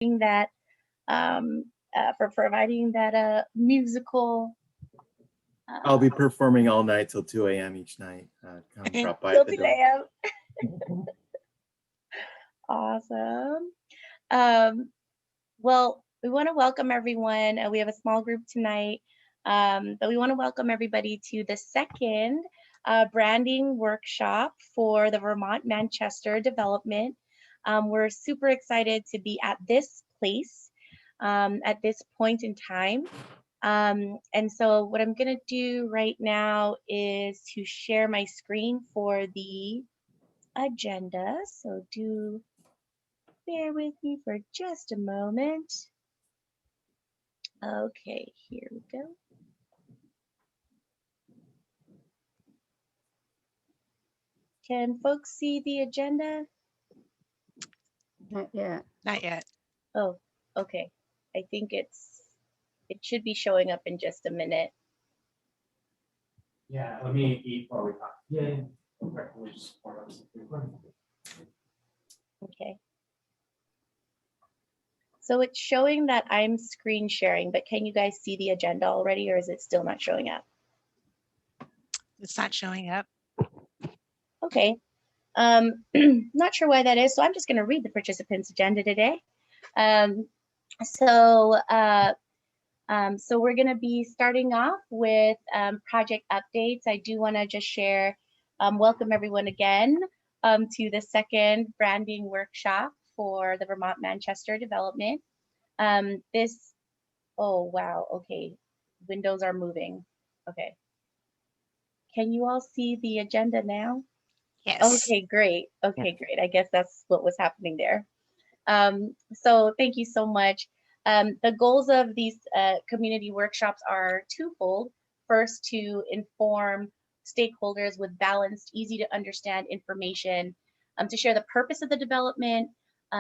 that for providing that musical. I'll be performing all night till 2 a.m. each night. Come drop by Till at the 2 door. a.m. Awesome. Well, we want to welcome everyone. We have a small group tonight, but we want to welcome everybody to the second branding workshop for the Vermont Manchester development. We're super excited to be at this place at this point in time. And so what I'm going to do right now is to share my screen for the agenda. So do bear with me for just a moment. Okay, here we go. Can folks see the agenda? Not yet. Not yet. Oh, okay. I think it should be showing up in just a minute. Yeah, let me eat while we talk. Yeah. Okay. So it's showing that I'm screen sharing, but can you guys see the agenda already, or is it still not showing up? It's not showing up. Okay. Not sure why that is, so I'm just going to read the participants' agenda today. So we're going to be starting off with project updates. I do want to just share, welcome everyone again to the second branding workshop for the Vermont Manchester development. Oh wow, okay, windows are moving. Okay. Can you all see the agenda now? Yes. Okay, great. Okay, great. I guess that's what was happening there. So thank you so much. The goals of these community workshops are twofold. First, to inform stakeholders with balanced, easy to understand information, to share the purpose of the development,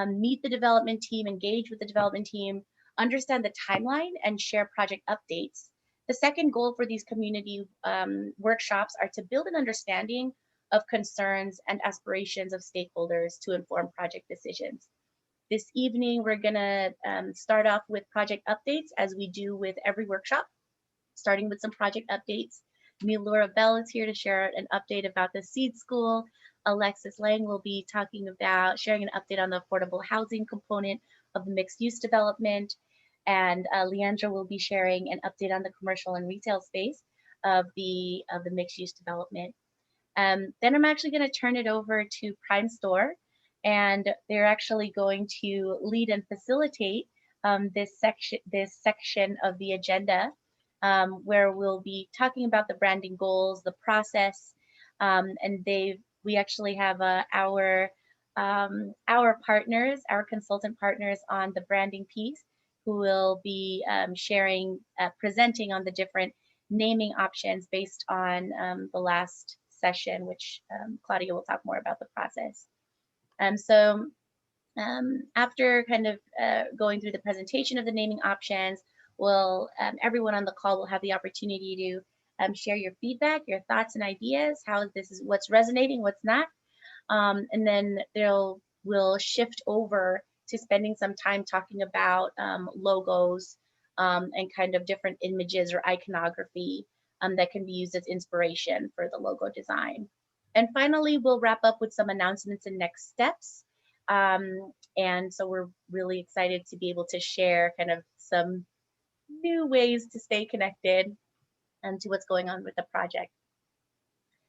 meet the development team, engage with the development team, understand the timeline, and share project updates. The second goal for these community workshops are to build an understanding of concerns and aspirations of stakeholders to inform project decisions. This evening, we're gonna start off with project updates as we do with every workshop, starting with some project updates. Laura Bell is here to share an update about the seed school. Alexis Lang will be talking about sharing an update on the affordable housing component of the mixed use development. And Leandra will be sharing an update on the commercial and retail space of the mixed use development. Then I'm actually gonna turn it over to Prime Store, and they're actually going to lead and facilitate this section of the agenda, where we'll be talking about the branding goals, the process, and we actually have our partners, our consultant partners on the branding piece, who will be sharing, presenting on the different naming options based on the last session, which Claudia will talk more about the process. So after kind of going through the presentation of the naming options, everyone on the call will have the opportunity to share your feedback, your thoughts and ideas, how this is, what's resonating, what's not. And then we'll shift over to spending some time talking about logos and kind of different images or iconography that can be used as inspiration for the logo design. And finally, we'll wrap up with some announcements and next steps. And so we're really excited to be able to share kind of some new ways to stay connected and to what's going on with the project.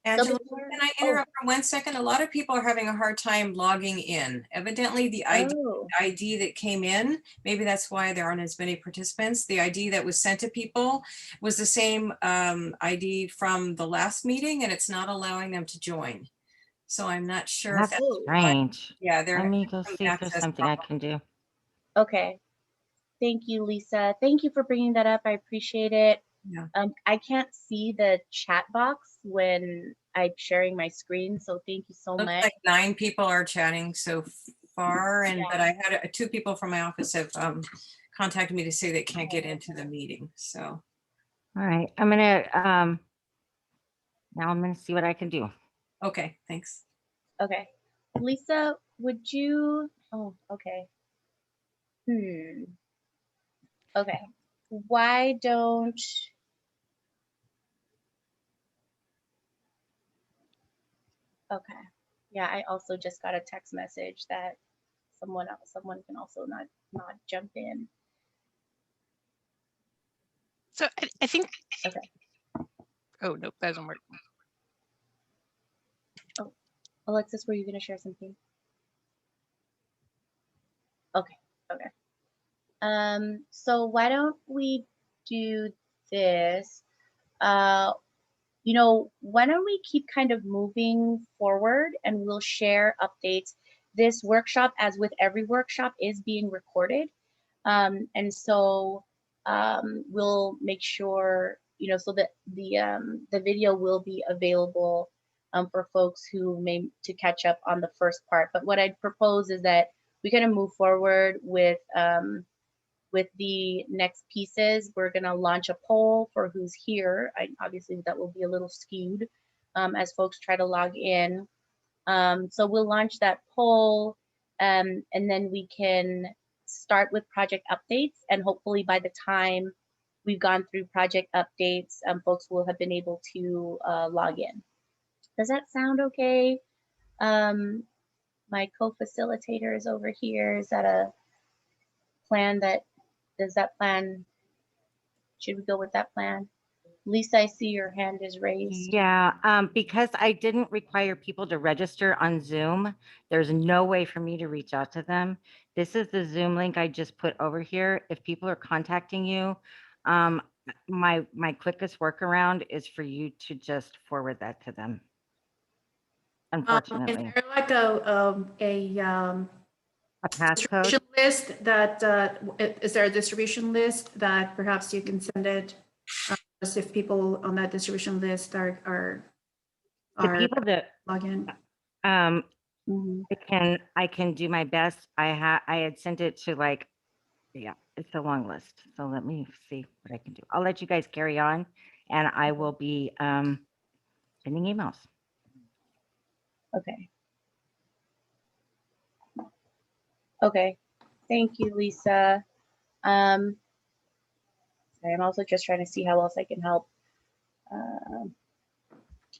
Angela, can I interrupt for 1 second? A lot of people are having a hard time logging in. Evidently, the ID that came in, maybe that's why there aren't as many participants. The ID that was sent to people was the same ID from the last meeting, and it's not allowing them to join. So I'm not sure if That's that's strange. Yeah, there. Let me go see if there's something I can do. Okay. Thank you, Lisa. Thank you for bringing that up. I appreciate it. Yeah. I can't see the chat box when I'm sharing my screen, so thank you so Looks much. like 9 people are chatting so far, and but I had 2 people from my office have contacted me to say they can't get into the meeting. So, all right, I'm gonna now I'm gonna see what I can do. Okay, thanks. Okay, Lisa, would you? Oh, okay. Okay, why don't, okay. Yeah, I also just got a text message that someone can also not jump in. So I think. Okay. Oh, nope, that doesn't work. Oh, Alexis, were you going to share something? Okay. So why don't we do this? You know, why don't we keep kind of moving forward and we'll share updates. This workshop, as with every workshop, is being recorded. And so we'll make sure, you know, so that the video will be available for folks who may to catch up on the first part. But what I'd propose is that we kind of move forward with the next pieces. We're going to launch a poll for who's here. Obviously, that will be a little skewed as folks try to log in. So we'll launch that poll, and then we can start with project updates. And hopefully by the time we've gone through project updates, folks will have been able to log in. Does that sound okay? My co-facilitator is over here. Is that a plan that, does that plan, should we go with that plan? Lisa, I see your hand is raised. Yeah, because I didn't require people to register on Zoom, there's no way for me to reach out to them. This is the Zoom link I just put over here. If people are contacting you, my quickest workaround is for you to just forward that to them. Unfortunately, Is there like a passcode. distribution list that is there a distribution list that perhaps you can send it as if people on that distribution list are The people that log in? I can do my best. I had sent it to like, yeah, it's a long list. So let me see what I can do. I'll let you guys carry on, and I will be sending emails. Okay. Okay. Thank you, Lisa. Sorry, I'm also just trying to see how else I can help.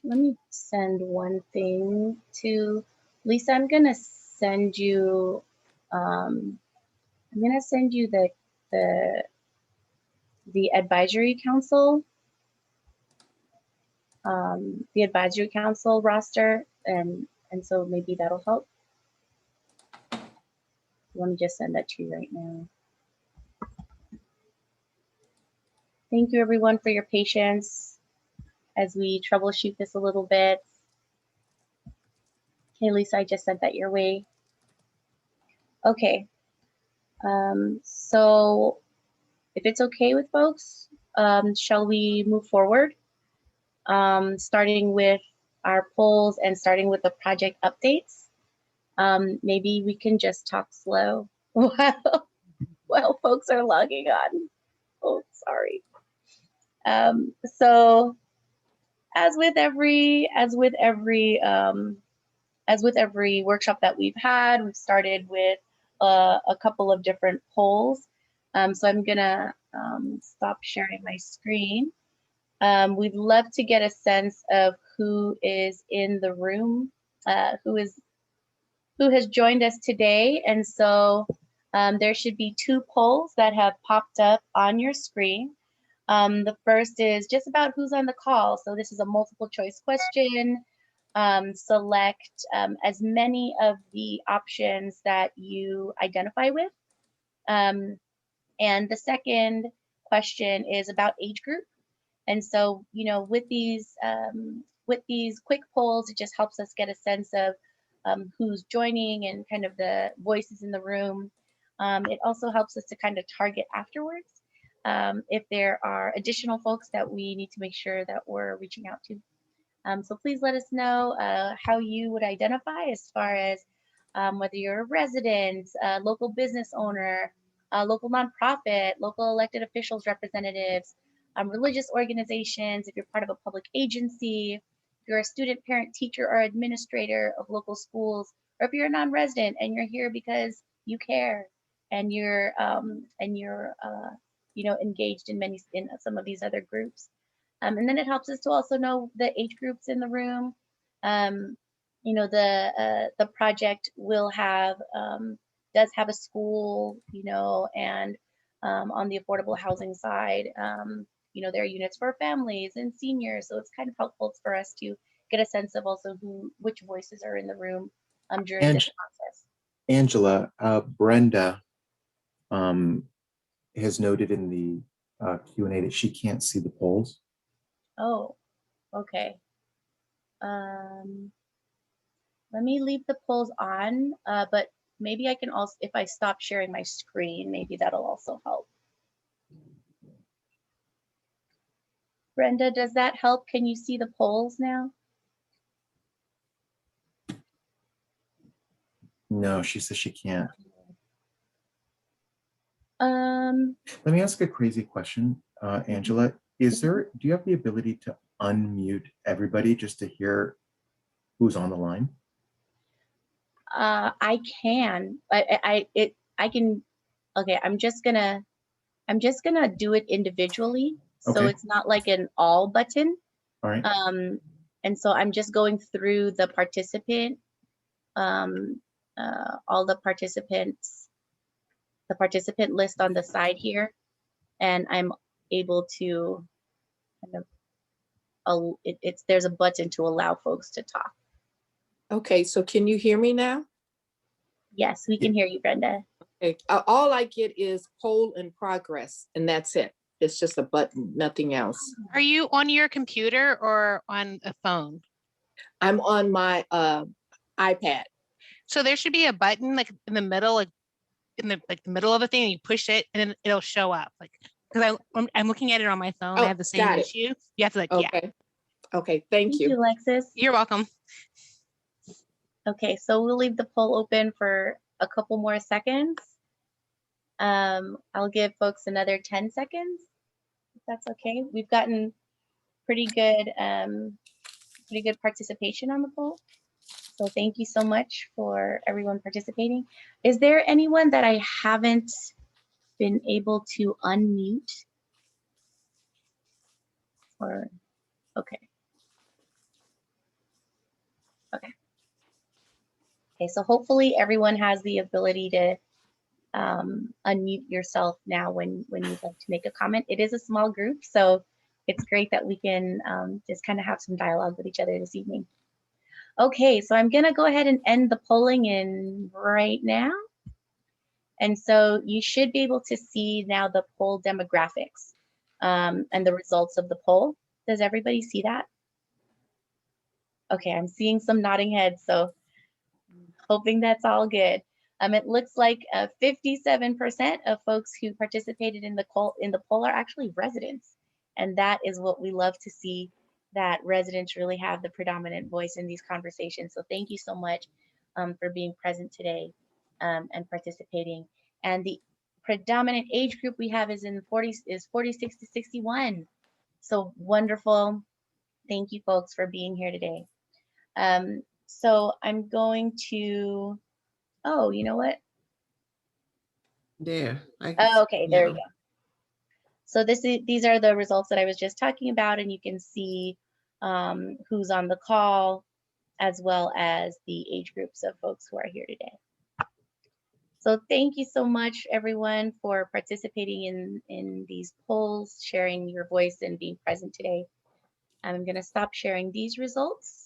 Let me send one thing to Lisa. I'm gonna send you the advisory council, roster, and so maybe that'll help. Let me just send that to you right now. Thank you everyone for your patience as we troubleshoot this a little bit. Okay, Lisa, I just sent that your way. Okay, so if it's okay with folks, shall we move forward? Starting with our polls and starting with the project updates. Maybe we can just talk slow while folks are logging on. Oh, sorry. So as with every workshop that we've had, we've started with a couple of different polls. So I'm gonna stop sharing my screen. We'd love to get a sense of who is in the room, who has joined us today. And so there should be two polls that have popped up on your screen. The first is just about who's on the call. So this is a multiple choice question. Select as many of the options that you identify with. And the second question is about age group. And so, you know, with these quick polls, it just helps us get a sense of who's joining and kind of the voices in the room. It also helps us to kind of target afterwards if there are additional folks that we need to make sure that we're reaching out to. So please let us know how you would identify as far as whether you're a resident, a local business owner, a local nonprofit, local elected officials, representatives, religious organizations, if you're part of a public agency, if you're a student, parent, teacher, or administrator of local schools, or if you're a non-resident and you're here because you care and you're you know, engaged in some of these other groups. And then it helps us to also know the age groups in the room. You know, the project will have does have a school, you know, and on the affordable housing side, you know, there are units for families and seniors. So it's kind of helpful for us to get a sense of also which voices are in the room during this process. Angela, Brenda has noted in the Q&A that she can't see the polls. Oh, okay. Let me leave the polls on, but maybe I can also, if I stop sharing my screen, maybe that'll also help. Brenda, does that help? Can you see the polls now? No, she says she can't. Let Let me ask a crazy question, Angela. Do you have the ability to unmute everybody just to hear who's on the line? I can. I can. Okay, I'm just gonna do it individually, so Okay. it's not like an all button. All right. And so I'm just going through the participant, all the participants, the participant list on the side here, and I'm able to kind of, there's a button to allow folks to talk. Okay, so can you hear me now? Yes, we can hear you, Brenda. Okay. All I get is poll in progress, and that's it. It's just a button, nothing else. Are you on your computer or on a phone? I'm on my iPad. So there should be a button like in the middle, like in the middle of the thing, and you push it, and then it'll show up. Like, because I'm looking at it on my phone. Oh, I have the same got it. issue. You have to like, yeah. Okay. Okay, thank you. Alexis. You're welcome. Okay, so we'll leave the poll open for a couple more seconds. I'll give folks another 10 seconds, if that's okay. We've gotten pretty good participation on the poll. So thank you so much for everyone participating. Is there anyone that I haven't been able to unmute? Or, okay. Okay. Okay, so hopefully everyone has the ability to unmute yourself now when you'd like to make a comment. It is a small group, so it's great that we can just kind of have some dialogue with each other this evening. Okay, so I'm gonna go ahead and end the polling in right now. And so you should be able to see now the poll demographics and the results of the poll. Does everybody see that? Okay, I'm seeing some nodding heads, so hoping that's all good. It looks like 57% of folks who participated in the poll are actually residents. And that is what we love to see, that residents really have the predominant voice in these conversations. So thank you so much for being present today and participating. And the predominant age group we have is 46 to 61. So wonderful. Thank you folks for being here today. So I'm going to, oh, you know what? There. Oh, okay, there we go. So these are the results that I was just talking about, and you can see who's on the call, as well as the age groups of folks who are here today. So thank you so much, everyone, for participating in these polls, sharing your voice and being present today. I'm going to stop sharing these results.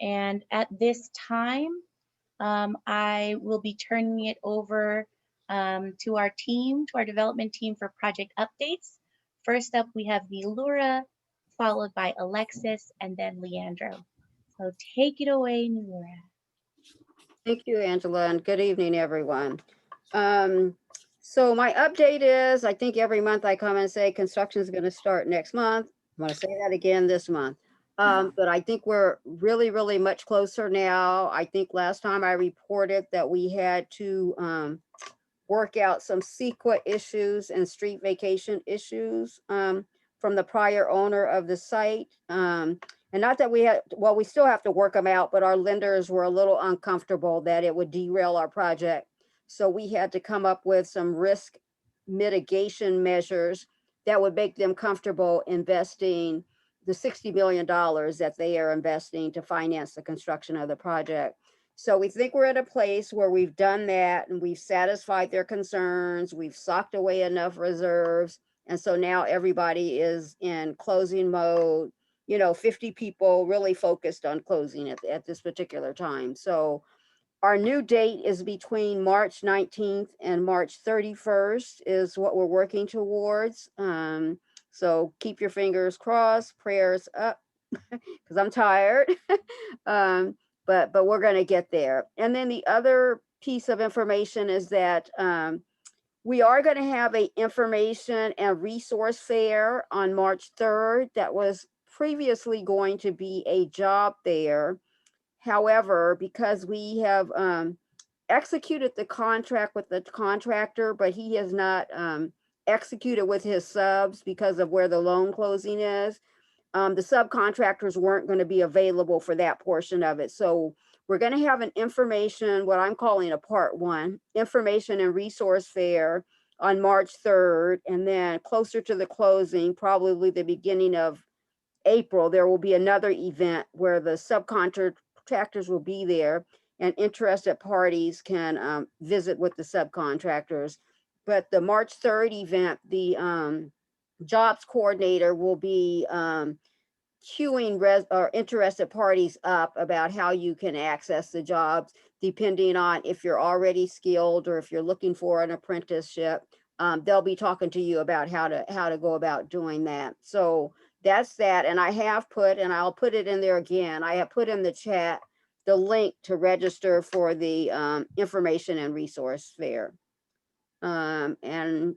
And at this time, I will be turning it over to our team, to our development team for project updates. First up, we have Nilura, followed by Alexis, and then Leandro. So take it away, Nilura. Thank you, Angela, and good evening, everyone. So my update is, I think every month I come and say construction is going to start next month. I'm going to say that again this month. But I think we're really, really much closer now. I think last time I reported that we had to work out some CEQA issues and street vacation issues from the prior owner of the site. And not that we had, well, we still have to work them out, but our lenders were a little uncomfortable that it would derail our project. So we had to come up with some risk mitigation measures that would make them comfortable investing the $60 million that they are investing to finance the construction of the project. So we think we're at a place where we've done that and we've satisfied their concerns. We've socked away enough reserves. And so now everybody is in closing mode, 50 people really focused on closing at this particular time. So our new date is between March 19th and March 31st is what we're working towards. So keep your fingers crossed, prayers up, because I'm tired. But we're going to get there. And then the other piece of information is that we are going to have an information and resource fair on March 3rd. That was previously going to be a job fair. However, because we have executed the contract with the contractor, but he has not executed with his subs because of where the loan closing is, the subcontractors weren't going to be available for that portion of it. So we're going to have an information, what I'm calling a part 1, information and resource fair on March 3rd. And then closer to the closing, probably the beginning of April, there will be another event where the subcontractors will be there and interested parties can visit with the subcontractors. But the March 3rd event, the jobs coordinator will be queuing or interested parties up about how you can access the jobs, depending on if you're already skilled or if you're looking for an apprenticeship. They'll be talking to you about how to go about doing that. So that's that. And I have put, and I'll put it in there again, I have put in the chat the link to register for the information and resource fair. And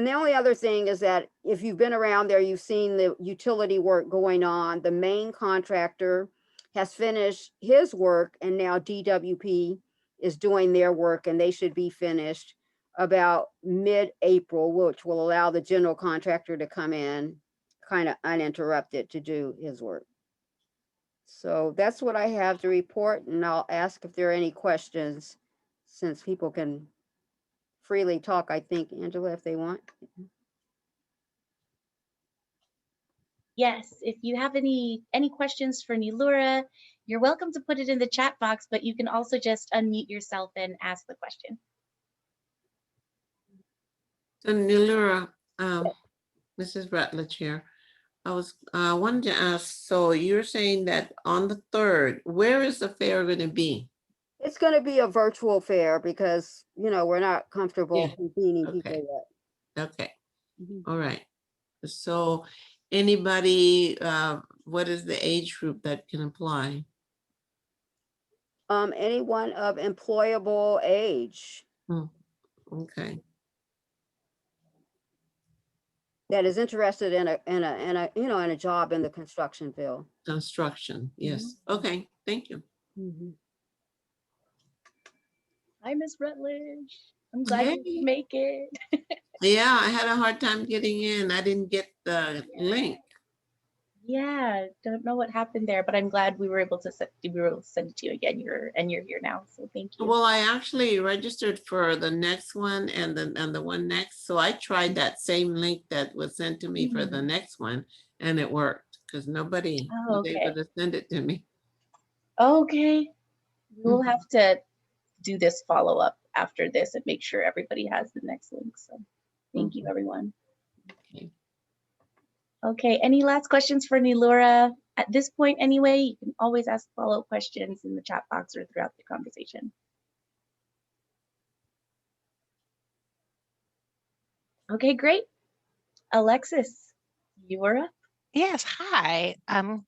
the only other thing is that if you've been around there, you've seen the utility work going on. The main contractor has finished his work and now DWP is doing their work and they should be finished about mid-April, which will allow the general contractor to come in kind of uninterrupted to do his work. So that's what I have to report, and I'll ask if there are any questions since people can freely talk, I think, Angela, if they want. Yes, if you have any questions for Nilura, you're welcome to put it in the chat box, but you can also just unmute yourself and ask the question. So Nilura, Mrs. Rutledge here. I wanted to ask, so you're saying that on the 3rd, where is the fair going to be? It's going to be a virtual fair because, we're not comfortable convening people yet. Okay. All right. So anybody, what is the age group that can apply? Anyone of employable age. Okay. That is interested in a job in the construction field. Construction, yes. Okay, thank you. Hi, Miss Rutledge. I'm glad you could make it. Yeah, I had a hard time getting in. I didn't get the link. Yeah, don't know what happened there, but I'm glad we were able to send it to you again. You're here now, so thank you. Well, I actually registered for the next one and the one next. So I tried that same link that was sent to me for the next one, and it worked because nobody was able to send it to me. Okay, we'll have to do this follow-up after this and make sure everybody has the next link. So thank you, everyone. Okay, any last questions for Nilura? At this point anyway, you can always ask follow-up questions in the chat box or throughout the conversation. Okay, great. Alexis, you are up. Yes, hi. I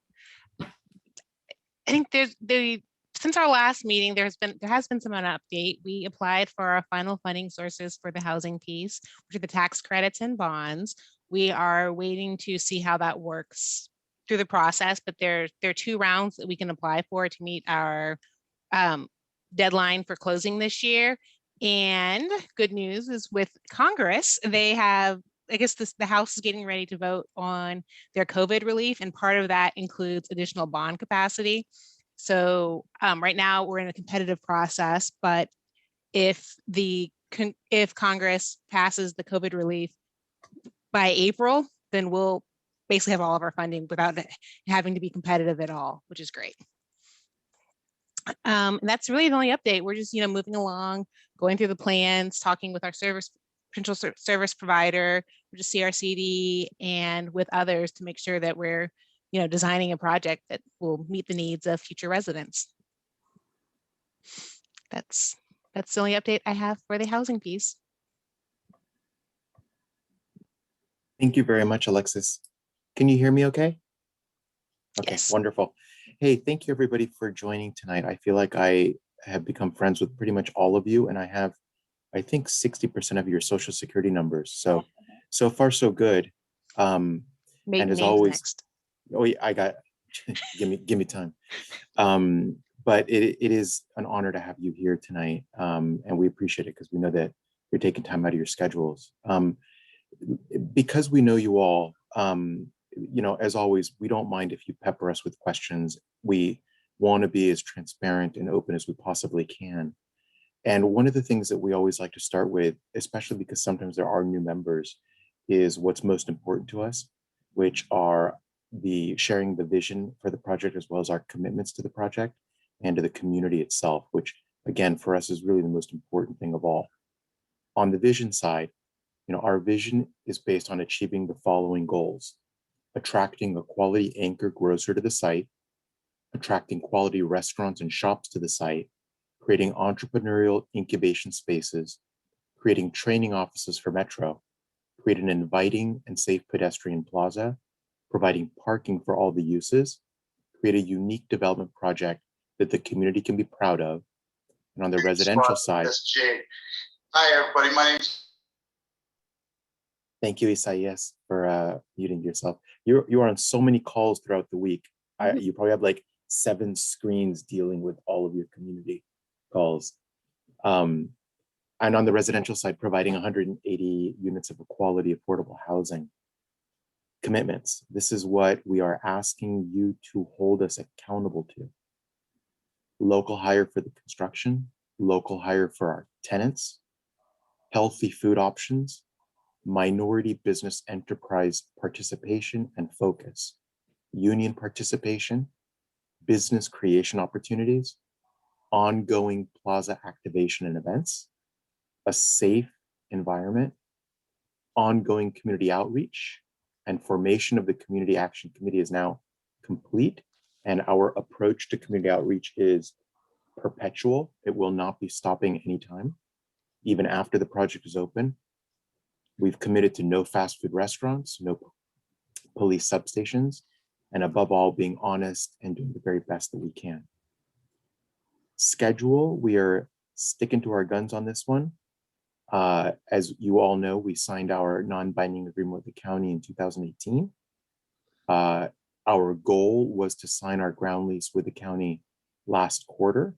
think since our last meeting, there has been some update. We applied for our final funding sources for the housing piece, which are the tax credits and bonds. We are waiting to see how that works through the process, but there are 2 rounds that we can apply for to meet our deadline for closing this year. And good news is with Congress, they have I guess the House is getting ready to vote on their COVID relief, and part of that includes additional bond capacity. So right now we're in a competitive process, but if Congress passes the COVID relief by April, then we'll basically have all of our funding without having to be competitive at all, which is great. And that's really the only update. We're just, moving along, going through the plans, talking with our potential service provider, which is CRCD, and with others to make sure that we're, designing a project that will meet the needs of future residents. That's the only update I have for the housing piece. Thank you very much, Alexis. Can you hear me okay? Okay, Yes. Wonderful. Hey, thank you everybody for joining tonight. I feel like I have become friends with pretty much all of you, and I have, I think, 60% of your social security numbers. So far so good. And as always, next. oh yeah, I got, give me time. But it is an honor to have you here tonight. And we appreciate it because we know that you're taking time out of your schedules. Because we know you all, as always, we don't mind if you pepper us with questions. We want to be as transparent and open as we possibly can. And one of the things that we always like to start with, especially because sometimes there are new members, is what's most important to us, which are the sharing the vision for the project, as well as our commitments to the project and to the community itself, which again, for us is really the most important thing of all. On the vision side, our vision is based on achieving the following goals: attracting a quality anchor grocer to the site, attracting quality restaurants and shops to the site, creating entrepreneurial incubation spaces, creating training offices for Metro, create an inviting and safe pedestrian plaza, providing parking for all the uses, create a unique development project that the community can be proud of. And on the residential side, hi everybody, my name's. Thank you, Isaias, for muting yourself. You are on so many calls throughout the week. You probably have like 7 screens dealing with all of your community calls. And on the residential side, providing 180 units of quality, affordable housing. Commitments. This is what we are asking you to hold us accountable to. Local hire for the construction, local hire for our tenants, healthy food options, minority business enterprise participation and focus, union participation, business creation opportunities, ongoing plaza activation and events, a safe environment, ongoing community outreach, and formation of the Community Action Committee is now complete. And our approach to community outreach is perpetual. It will not be stopping anytime, even after the project is open. We've committed to no fast food restaurants, no police substations, and above all, being honest and doing the very best that we can. Schedule, we are sticking to our guns on this one. As you all know, we signed our non-binding agreement with the county in 2018. Our goal was to sign our ground lease with the county last quarter,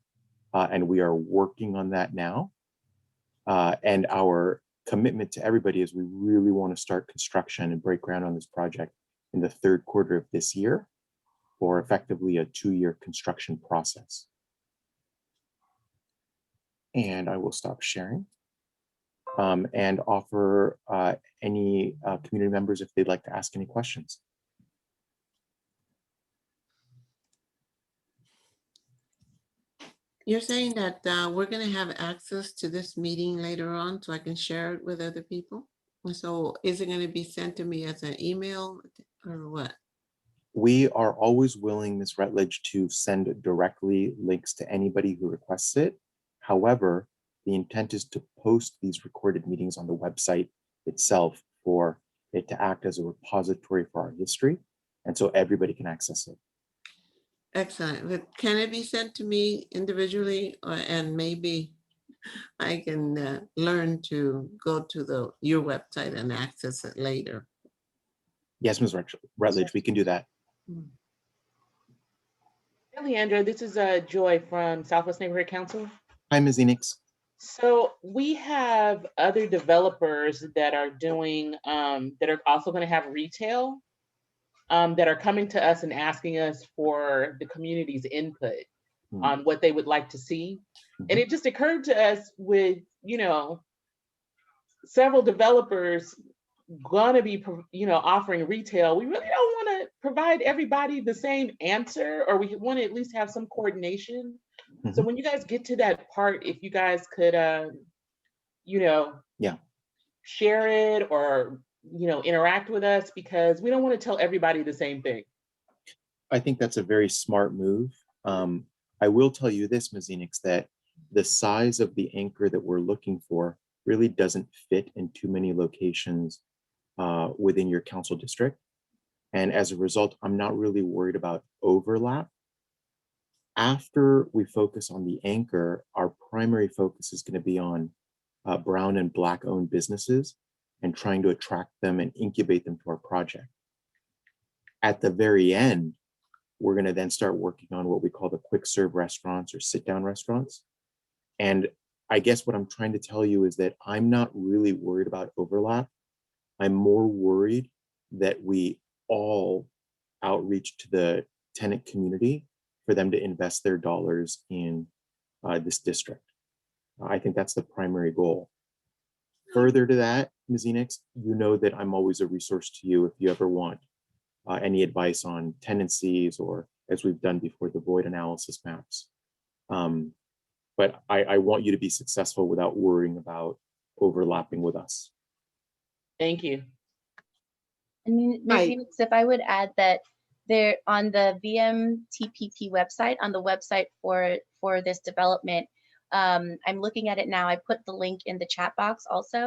and we are working on that now. And our commitment to everybody is we really want to start construction and break ground on this project in the 3rd quarter of this year, for effectively a 2-year construction process. And I will stop sharing and offer any community members if they'd like to ask any questions. You're saying that we're going to have access to this meeting later on so I can share it with other people? And so is it going to be sent to me as an email or what? We are always willing, Ms. Rutledge, to send directly links to anybody who requests it. However, the intent is to post these recorded meetings on the website itself for it to act as a repository for our history, and so everybody can access it. Excellent. But can it be sent to me individually, and maybe I can learn to go to your website and access it later? Yes, Ms. Rutledge, we can do that. Hey, Leandra, this is Joy from Southwest Neighborhood Council. Hi, Ms. Enix. So we have other developers that are doing, that are also going to have retail, that are coming to us and asking us for the community's input on what they would like to see. And it just occurred to us with, several developers gonna be, offering retail. We really don't want to provide everybody the same answer, or we want to at least have some coordination. So when you guys get to that part, if you guys could, share it or, interact with us, because we don't want to tell everybody the same thing. I think that's a very smart move. I will tell you this, Ms. Enix, that the size of the anchor that we're looking for really doesn't fit in too many locations within your council district. And as a result, I'm not really worried about overlap. After we focus on the anchor, our primary focus is going to be on brown and Black owned businesses and trying to attract them and incubate them to our project. At the very end, we're going to then start working on what we call the quick serve restaurants or sit down restaurants. And I guess what I'm trying to tell you is that I'm not really worried about overlap. I'm more worried that we all outreach to the tenant community for them to invest their dollars in this district. I think that's the primary goal. Further to that, Ms. Enix, you know that I'm always a resource to you if you ever want any advice on tenancies, or as we've done before, the void analysis maps. But I want you to be successful without worrying about overlapping with us. Thank you. And Ms. Enix, if I would add that there on the VMTPT website, on the website for this development, I'm looking at it now. I put the link in the chat box also,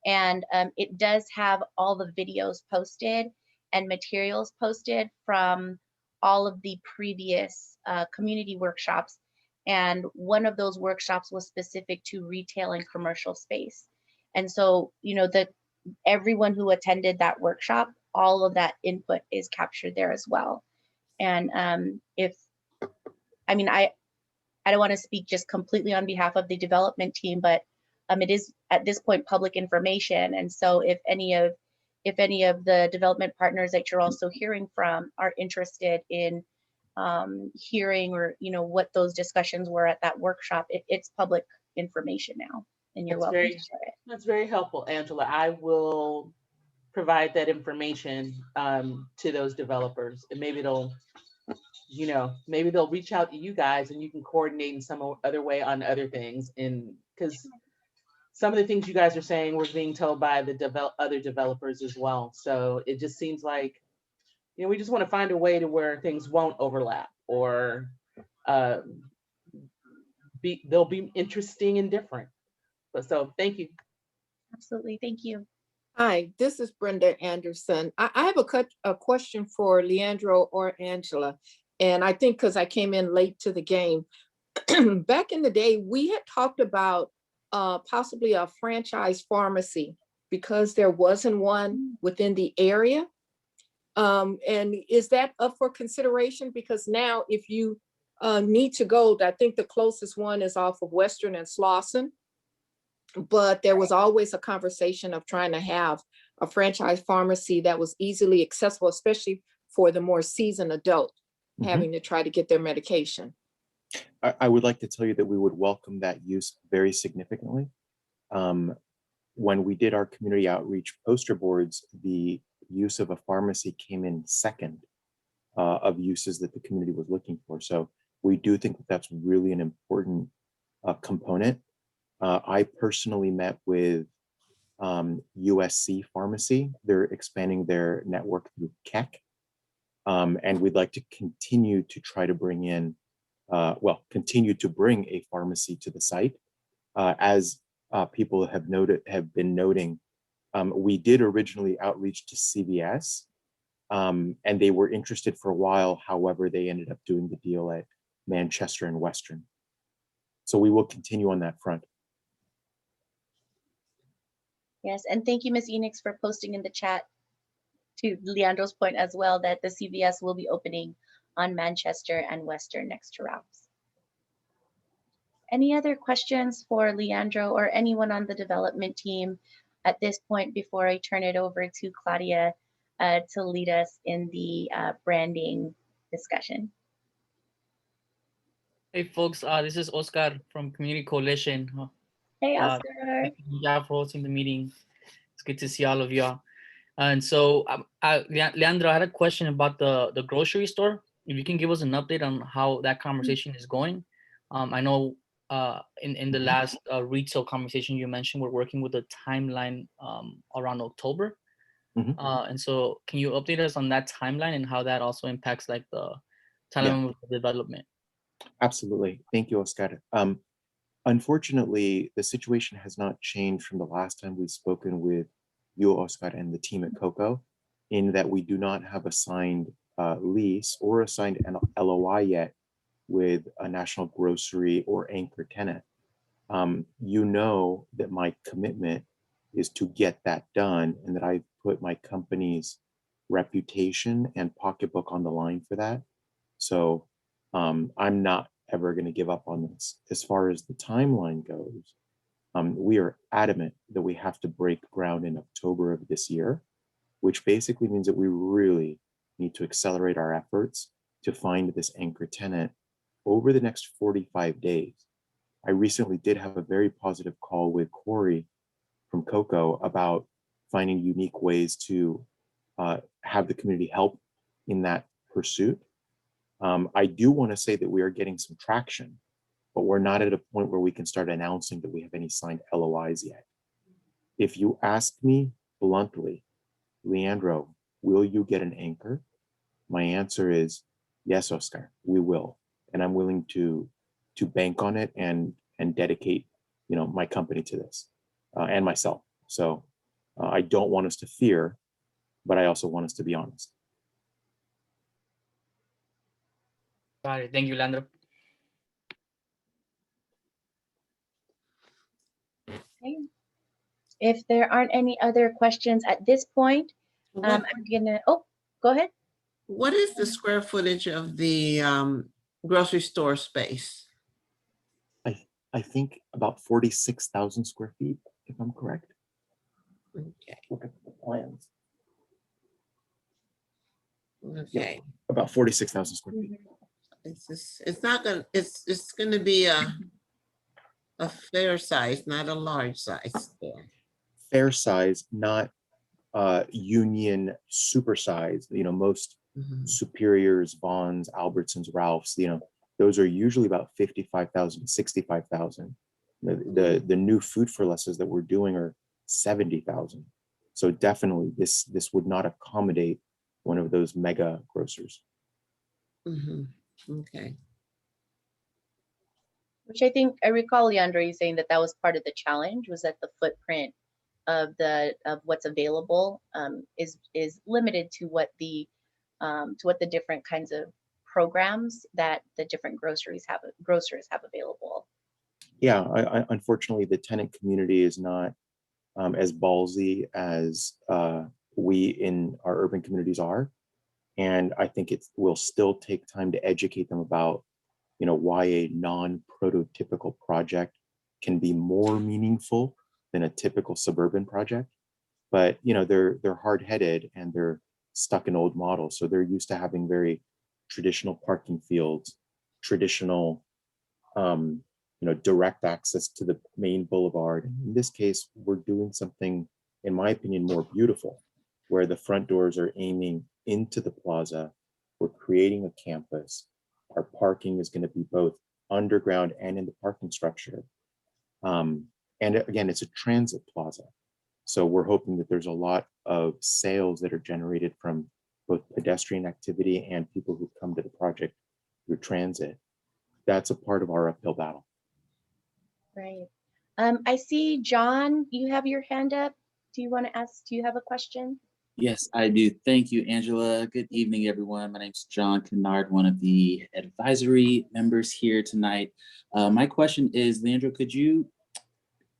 and it does have all the videos posted and materials posted from all of the previous community workshops. And one of those workshops was specific to retail and commercial space. And so, everyone who attended that workshop, all of that input is captured there as well. And I don't want to speak just completely on behalf of the development team, but it is at this point public information. And so if any of the development partners that you're also hearing from are interested in hearing or what those discussions were at that workshop, it's public information now, and you're welcome to share it. That's very helpful, Angela. I will provide that information to those developers, and maybe they'll reach out to you guys and you can coordinate in some other way on other things. And because some of the things you guys are saying we're being told by the other developers as well. So it just seems like, we just want to find a way to where things won't overlap, or they'll be interesting and different. But so thank you. Absolutely, thank you. Hi, this is Brenda Anderson. I have a question for Leandro or Angela. And I think because I came in late to the game, back in the day, we had talked about possibly a franchise pharmacy because there wasn't one within the area. And is that up for consideration? Because now if you need to go, I think the closest one is off of Western and Slauson. But there was always a conversation of trying to have a franchise pharmacy that was easily accessible, especially for the more seasoned adult having to try to get their medication. I would like to tell you that we would welcome that use very significantly. When we did our community outreach poster boards, the use of a pharmacy came in second of uses that the community was looking for. So we do think that that's really an important component. I personally met with USC Pharmacy. They're expanding their network through Keck. And we'd like to continue to try to bring in, continue to bring a pharmacy to the site. As people have been noting, we did originally outreach to CVS, and they were interested for a while. However, they ended up doing the deal at Manchester and Western. So we will continue on that front. Yes, and thank you, Ms. Enix, for posting in the chat to Leandro's point as well, that the CVS will be opening on Manchester and Western next to Ralph's. Any other questions for Leandro or anyone on the development team at this point before I turn it over to Claudia to lead us in the branding discussion? Hey folks, this is Oscar from Community Coalition. Hey, Oscar. Thank you for hosting the meeting. It's good to see all of y'all. And so, Leandro, I had a question about the grocery store. If you can give us an update on how that conversation is going. I know in the last retail conversation you mentioned we're working with a timeline around October. And so, can you update us on that timeline and how that also impacts like the timeline of the development? Absolutely. Thank you, Oscar. Unfortunately, the situation has not changed from the last time we've spoken with you, Oscar, and the team at Coco, in that we do not have a signed lease or a signed LOI yet with a national grocery or anchor tenant. You know that my commitment is to get that done, and that I've put my company's reputation and pocketbook on the line for that. So I'm not ever going to give up on this. As far as the timeline goes, we are adamant that we have to break ground in October of this year, which basically means that we really need to accelerate our efforts to find this anchor tenant over the next 45 days. I recently did have a very positive call with Corey from Coco about finding unique ways to have the community help in that pursuit. I do want to say that we are getting some traction, but we're not at a point where we can start announcing that we have any signed LOIs yet. If you ask me bluntly, Leandro, will you get an anchor? My answer is yes, Oscar, we will. And I'm willing to bank on it and dedicate, my company to this and myself. So I don't want us to fear, but I also want us to be honest. Got it. Thank you, Leandro. Okay. If there aren't any other questions at this point, I'm gonna, go ahead. What is the square footage of the grocery store space? I think about 46,000 square feet, if I'm correct. Okay. Look at the plans. Okay. Yeah, about 46,000 square feet. It's gonna be a fair size, not a large size store. Fair size, not union super size. Most Superiors, Vons, Albertsons, Ralphs, those are usually about 55,000, 65,000. The new Food for Lesses that we're doing are 70,000. So definitely this would not accommodate one of those mega grocers. Okay. Which I think I recall Leandro, you saying that was part of the challenge, was that the footprint of what's available is limited to what the different kinds of programs that the different grocers have available. Yeah, unfortunately, the tenant community is not as ballsy as we in our urban communities are. And I think it will still take time to educate them about, why a non-prototypical project can be more meaningful than a typical suburban project. But, they're hard-headed and they're stuck in old models. So they're used to having very traditional parking fields, traditional, direct access to the main boulevard. In this case, we're doing something, in my opinion, more beautiful, where the front doors are aiming into the plaza. We're creating a campus. Our parking is going to be both underground and in the parking structure. And again, it's a transit plaza. So we're hoping that there's a lot of sales that are generated from both pedestrian activity and people who come to the project through transit. That's a part of our uphill battle. Right. I see, John, you have your hand up. Do you have a question? Yes, I do. Thank you, Angela. Good evening, everyone. My name is Jon Kinnard, one of the advisory members here tonight. My question is, Leandro, could you,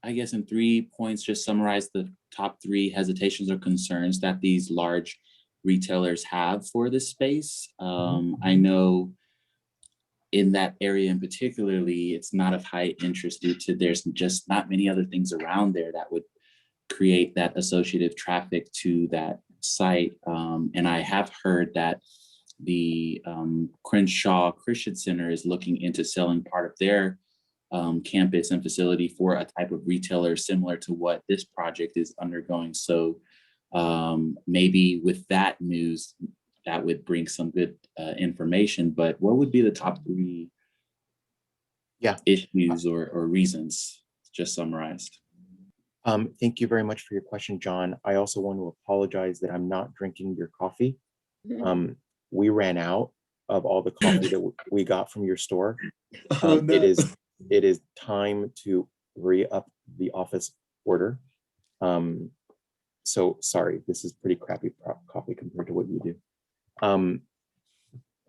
I guess in 3 points, just summarize the top 3 hesitations or concerns that these large retailers have for this space? I know in that area in particularly, it's not of high interest due to there's just not many other things around there that would create that associative traffic to that site. And I have heard that the Crenshaw Christian Center is looking into selling part of their campus and facility for a type of retailer similar to what this project is undergoing. So maybe with that news, that would bring some good information. But what would be the top 3 issues or reasons, just summarized? Thank you very much for your question, John. I also want to apologize that I'm not drinking your coffee. We ran out of all the coffee that we got from your store. It is time to re-up the office order. So sorry, this is pretty crappy coffee compared to what you do.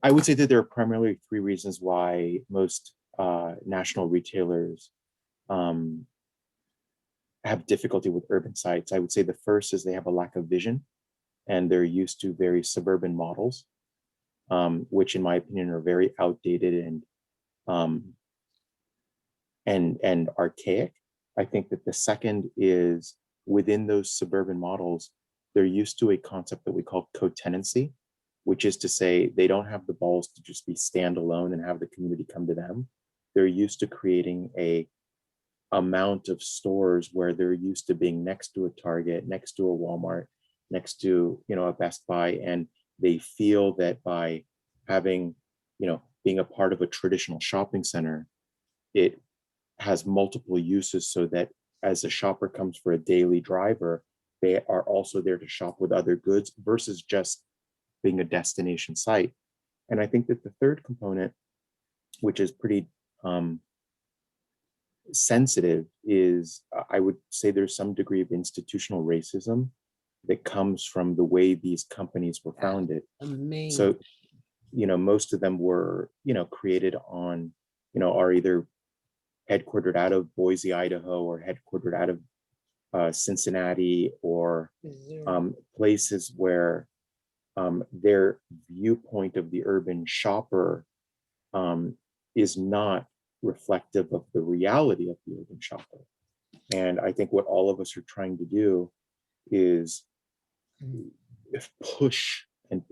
I would say that there are primarily 3 reasons why most national retailers have difficulty with urban sites. I would say the first is they have a lack of vision, and they're used to very suburban models, which in my opinion are very outdated and archaic. I think that the second is within those suburban models, they're used to a concept that we call co-tenancy, which is to say they don't have the balls to just be standalone and have the community come to them. They're used to creating a amount of stores where they're used to being next to a Target, next to a Walmart, next to, a Best Buy, and they feel that by having, being a part of a traditional shopping center, it has multiple uses so that as a shopper comes for a daily driver, they are also there to shop with other goods versus just being a destination site. And I think that the third component, which is pretty sensitive, is I would say there's some degree of institutional racism that comes from the way these companies were founded. Amazing. So, most of them were, created on, are either headquartered out of Boise, Idaho, or headquartered out of Cincinnati, or places where their viewpoint of the urban shopper is not reflective of the reality of the urban shopper. And I think what all of us are trying to do is push and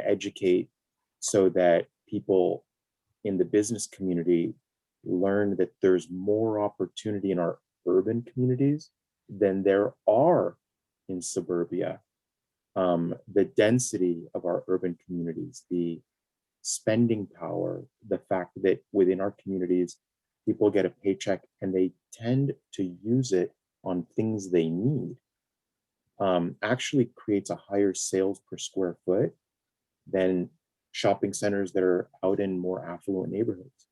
educate so that people in the business community learn that there's more opportunity in our urban communities than there are in suburbia. The density of our urban communities, the spending power, the fact that within our communities, people get a paycheck and they tend to use it on things they need, actually creates a higher sales per square foot than shopping centers that are out in more affluent neighborhoods.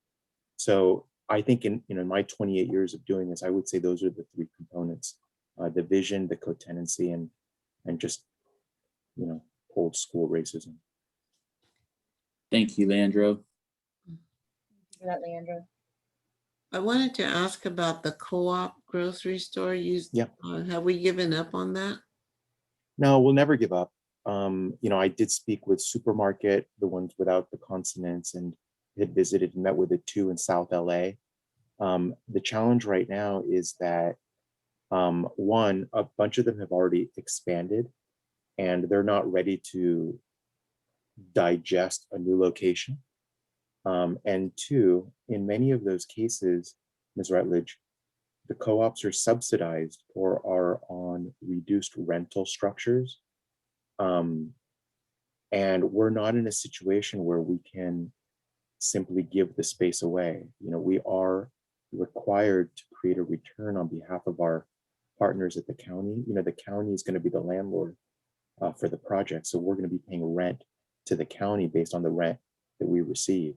So I think in my 28 years of doing this, I would say those are the 3 components: the vision, the co-tenancy, and just old school racism. Thank you, Leandro. For that, Leandro. I wanted to ask about the co-op grocery store. Have we given up on that? No, we'll never give up. I did speak with Supermarket, the ones without the consonants, and had visited and met with the 2 in South LA. The challenge right now is that one, a bunch of them have already expanded and they're not ready to digest a new location. And 2, in many of those cases, Ms. Rutledge, the co-ops are subsidized or are on reduced rental structures. And we're not in a situation where we can simply give the space away. We are required to create a return on behalf of our partners at the county. The county is going to be the landlord for the project. So we're going to be paying rent to the county based on the rent that we receive.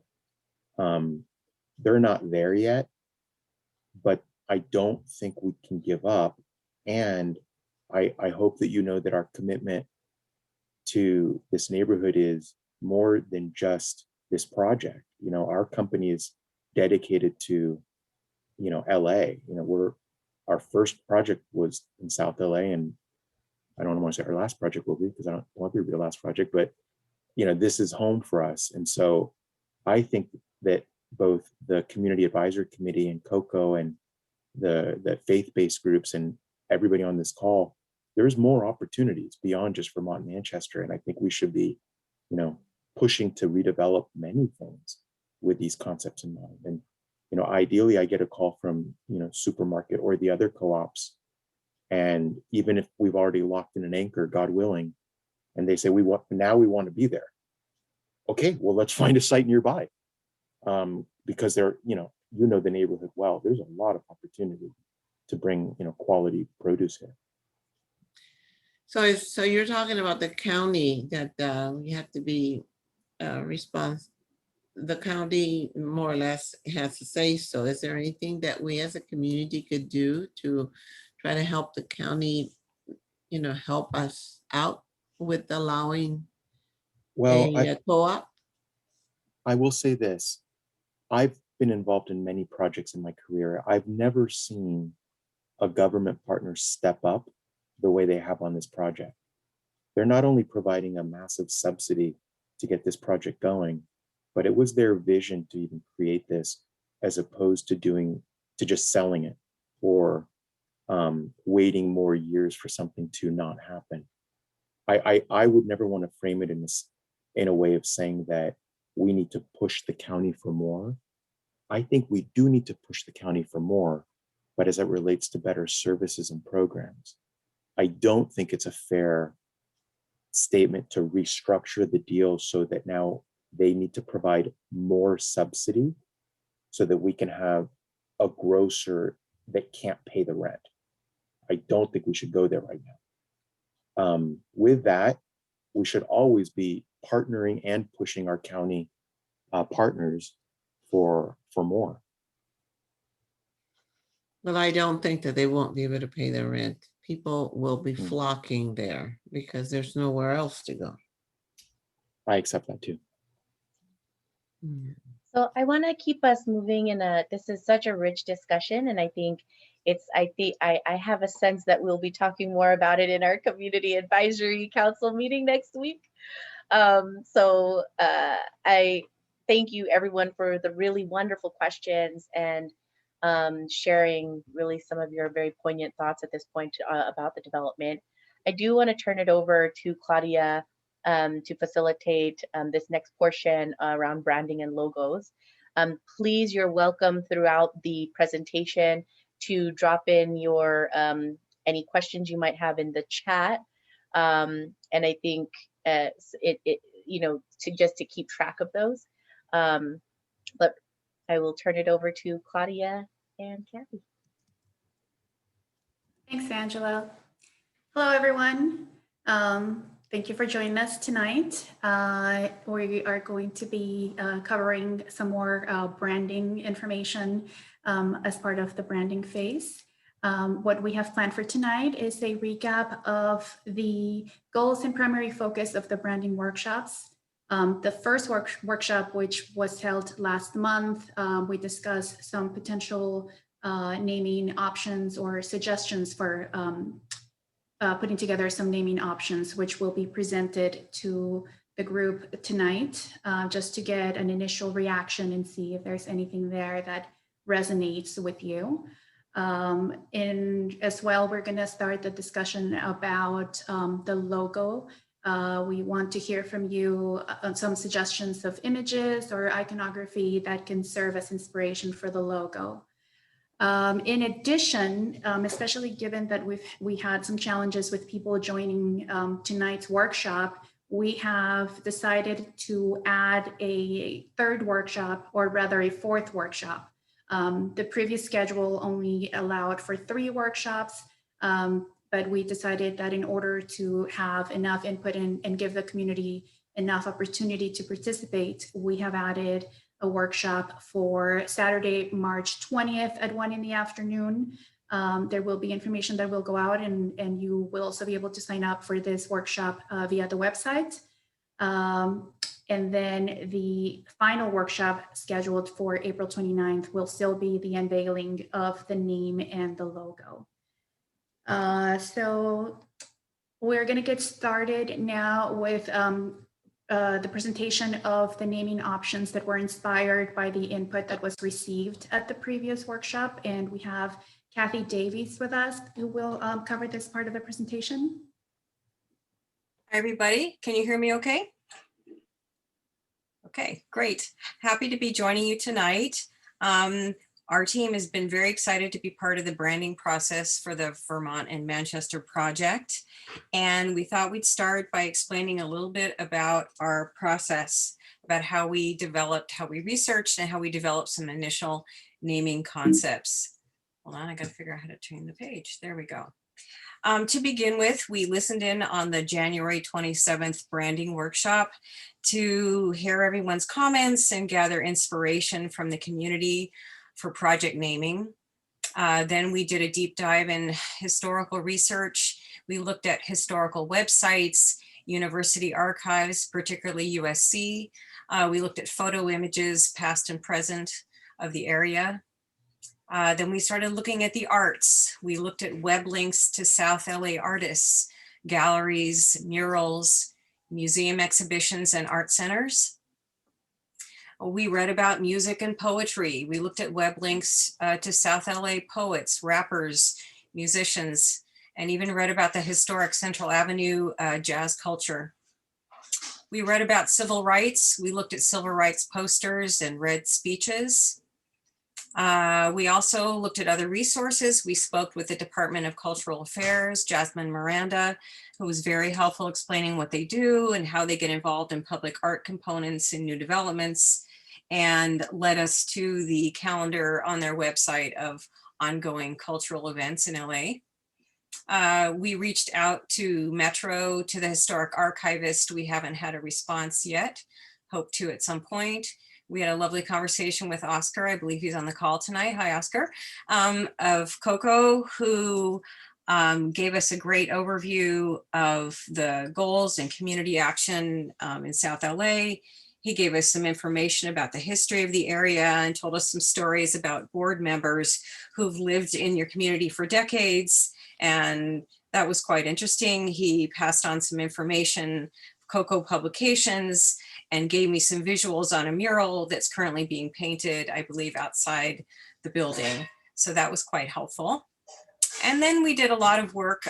They're not there yet, but I don't think we can give up. And I hope that that our commitment to this neighborhood is more than just this project. Our company is dedicated to, LA. Our first project was in South LA, and I don't want to say our last project will be, because I don't want it to be the last project, but this is home for us. And so I think that both the Community Advisory Committee and COCO and the faith-based groups and everybody on this call, there's more opportunities beyond just Vermont and Manchester. And I think we should be, pushing to redevelop many things with these concepts in mind. And, ideally I get a call from, supermarket or the other co-ops. And even if we've already locked in an anchor, God willing, and they say, we want to be there. Okay, well, let's find a site nearby. Because they're, the neighborhood well. There's a lot of opportunity to bring, quality produce here. So you're talking about the county that we have to be responsible. The county more or less has to say so. Is there anything that we as a community could do to try to help the county, help us out with allowing a co-op? I will say this. I've been involved in many projects in my career. I've never seen a government partner step up the way they have on this project. They're not only providing a massive subsidy to get this project going, but it was their vision to even create this, as opposed to just selling it or waiting more years for something to not happen. I would never want to frame it in a way of saying that we need to push the county for more. I think we do need to push the county for more, but as it relates to better services and programs, I don't think it's a fair statement to restructure the deal so that now they need to provide more subsidy so that we can have a grocer that can't pay the rent. I don't think we should go there right now. With that, we should always be partnering and pushing our county partners for more. Well, I don't think that they won't be able to pay their rent. People will be flocking there because there's nowhere else to go. I accept that too. So I want to keep us moving this is such a rich discussion, and I think I have a sense that we'll be talking more about it in our Community Advisory Council meeting next week. So I thank you everyone for the really wonderful questions and sharing really some of your very poignant thoughts at this point about the development. I do want to turn it over to Claudia to facilitate this next portion around branding and logos. Please, you're welcome throughout the presentation to drop in your any questions you might have in the chat. And I think to keep track of those. But I will turn it over to Claudia and Kathy. Thanks, Angela. Hello, everyone. Thank you for joining us tonight. We are going to be covering some more branding information as part of the branding phase. What we have planned for tonight is a recap of the goals and primary focus of the branding workshops. The first workshop, which was held last month, we discussed some potential naming options or suggestions for putting together some naming options, which will be presented to the group tonight, just to get an initial reaction and see if there's anything there that resonates with you. And as well, we're going to start the discussion about the logo. We want to hear from you on some suggestions of images or iconography that can serve as inspiration for the logo. In addition, especially given that we had some challenges with people joining tonight's workshop, we have decided to add a third workshop, or rather a fourth workshop. The previous schedule only allowed for 3 workshops, but we decided that in order to have enough input and give the community enough opportunity to participate, we have added a workshop for Saturday, March 20th at 1 p.m. There will be information that will go out, and you will also be able to sign up for this workshop via the website. And then the final workshop scheduled for April 29th will still be the unveiling of the name and the logo. So we're going to get started now with the presentation of the naming options that were inspired by the input that was received at the previous workshop. And we have Kathy Davies with us, who will cover this part of the presentation. Hi, everybody. Can you hear me okay? Okay, great. Happy to be joining you tonight. Our team has been very excited to be part of the branding process for the Vermont and Manchester project. And we thought we'd start by explaining a little bit about our process, about how we developed, how we researched, and how we developed some initial naming concepts. Hold on, I gotta figure out how to turn the page. There we go. To begin with, we listened in on the January 27th branding workshop to hear everyone's comments and gather inspiration from the community for project naming. Then we did a deep dive in historical research. We looked at historical websites, university archives, particularly USC. We looked at photo images, past and present, of the area. Then we started looking at the arts. We looked at web links to South LA artists, galleries, murals, museum exhibitions, and art centers. We read about music and poetry. We looked at web links to South LA poets, rappers, musicians, and even read about the historic Central Avenue jazz culture. We read about civil rights. We looked at civil rights posters and read speeches. We also looked at other resources. We spoke with the Department of Cultural Affairs, Jasmine Miranda, who was very helpful explaining what they do and how they get involved in public art components and new developments, and led us to the calendar on their website of ongoing cultural events in LA. We reached out to Metro, to the historic archivist. We haven't had a response yet, hope to at some point. We had a lovely conversation with Oscar. I believe he's on the call tonight. Hi, Oscar, of COCO, who gave us a great overview of the goals and community action in South LA. He gave us some information about the history of the area and told us some stories about board members who've lived in your community for decades. And that was quite interesting. He passed on some information, COCO publications, and gave me some visuals on a mural that's currently being painted, I believe, outside the building. So that was quite helpful. And then we did a lot of work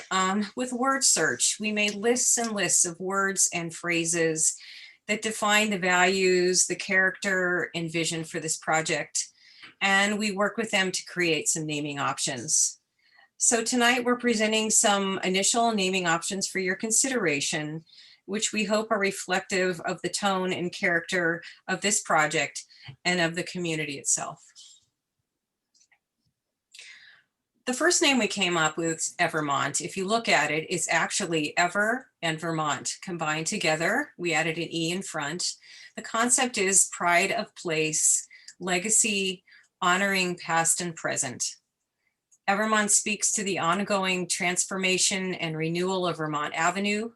with word search. We made lists and lists of words and phrases that define the values, the character, and vision for this project. And we worked with them to create some naming options. So tonight we're presenting some initial naming options for your consideration, which we hope are reflective of the tone and character of this project and of the community itself. The first name we came up with is Evermont. If you look at it, it's actually Ever and Vermont combined together. We added an E in front. The concept is pride of place, legacy, honoring past and present. Evermont speaks to the ongoing transformation and renewal of Vermont Avenue.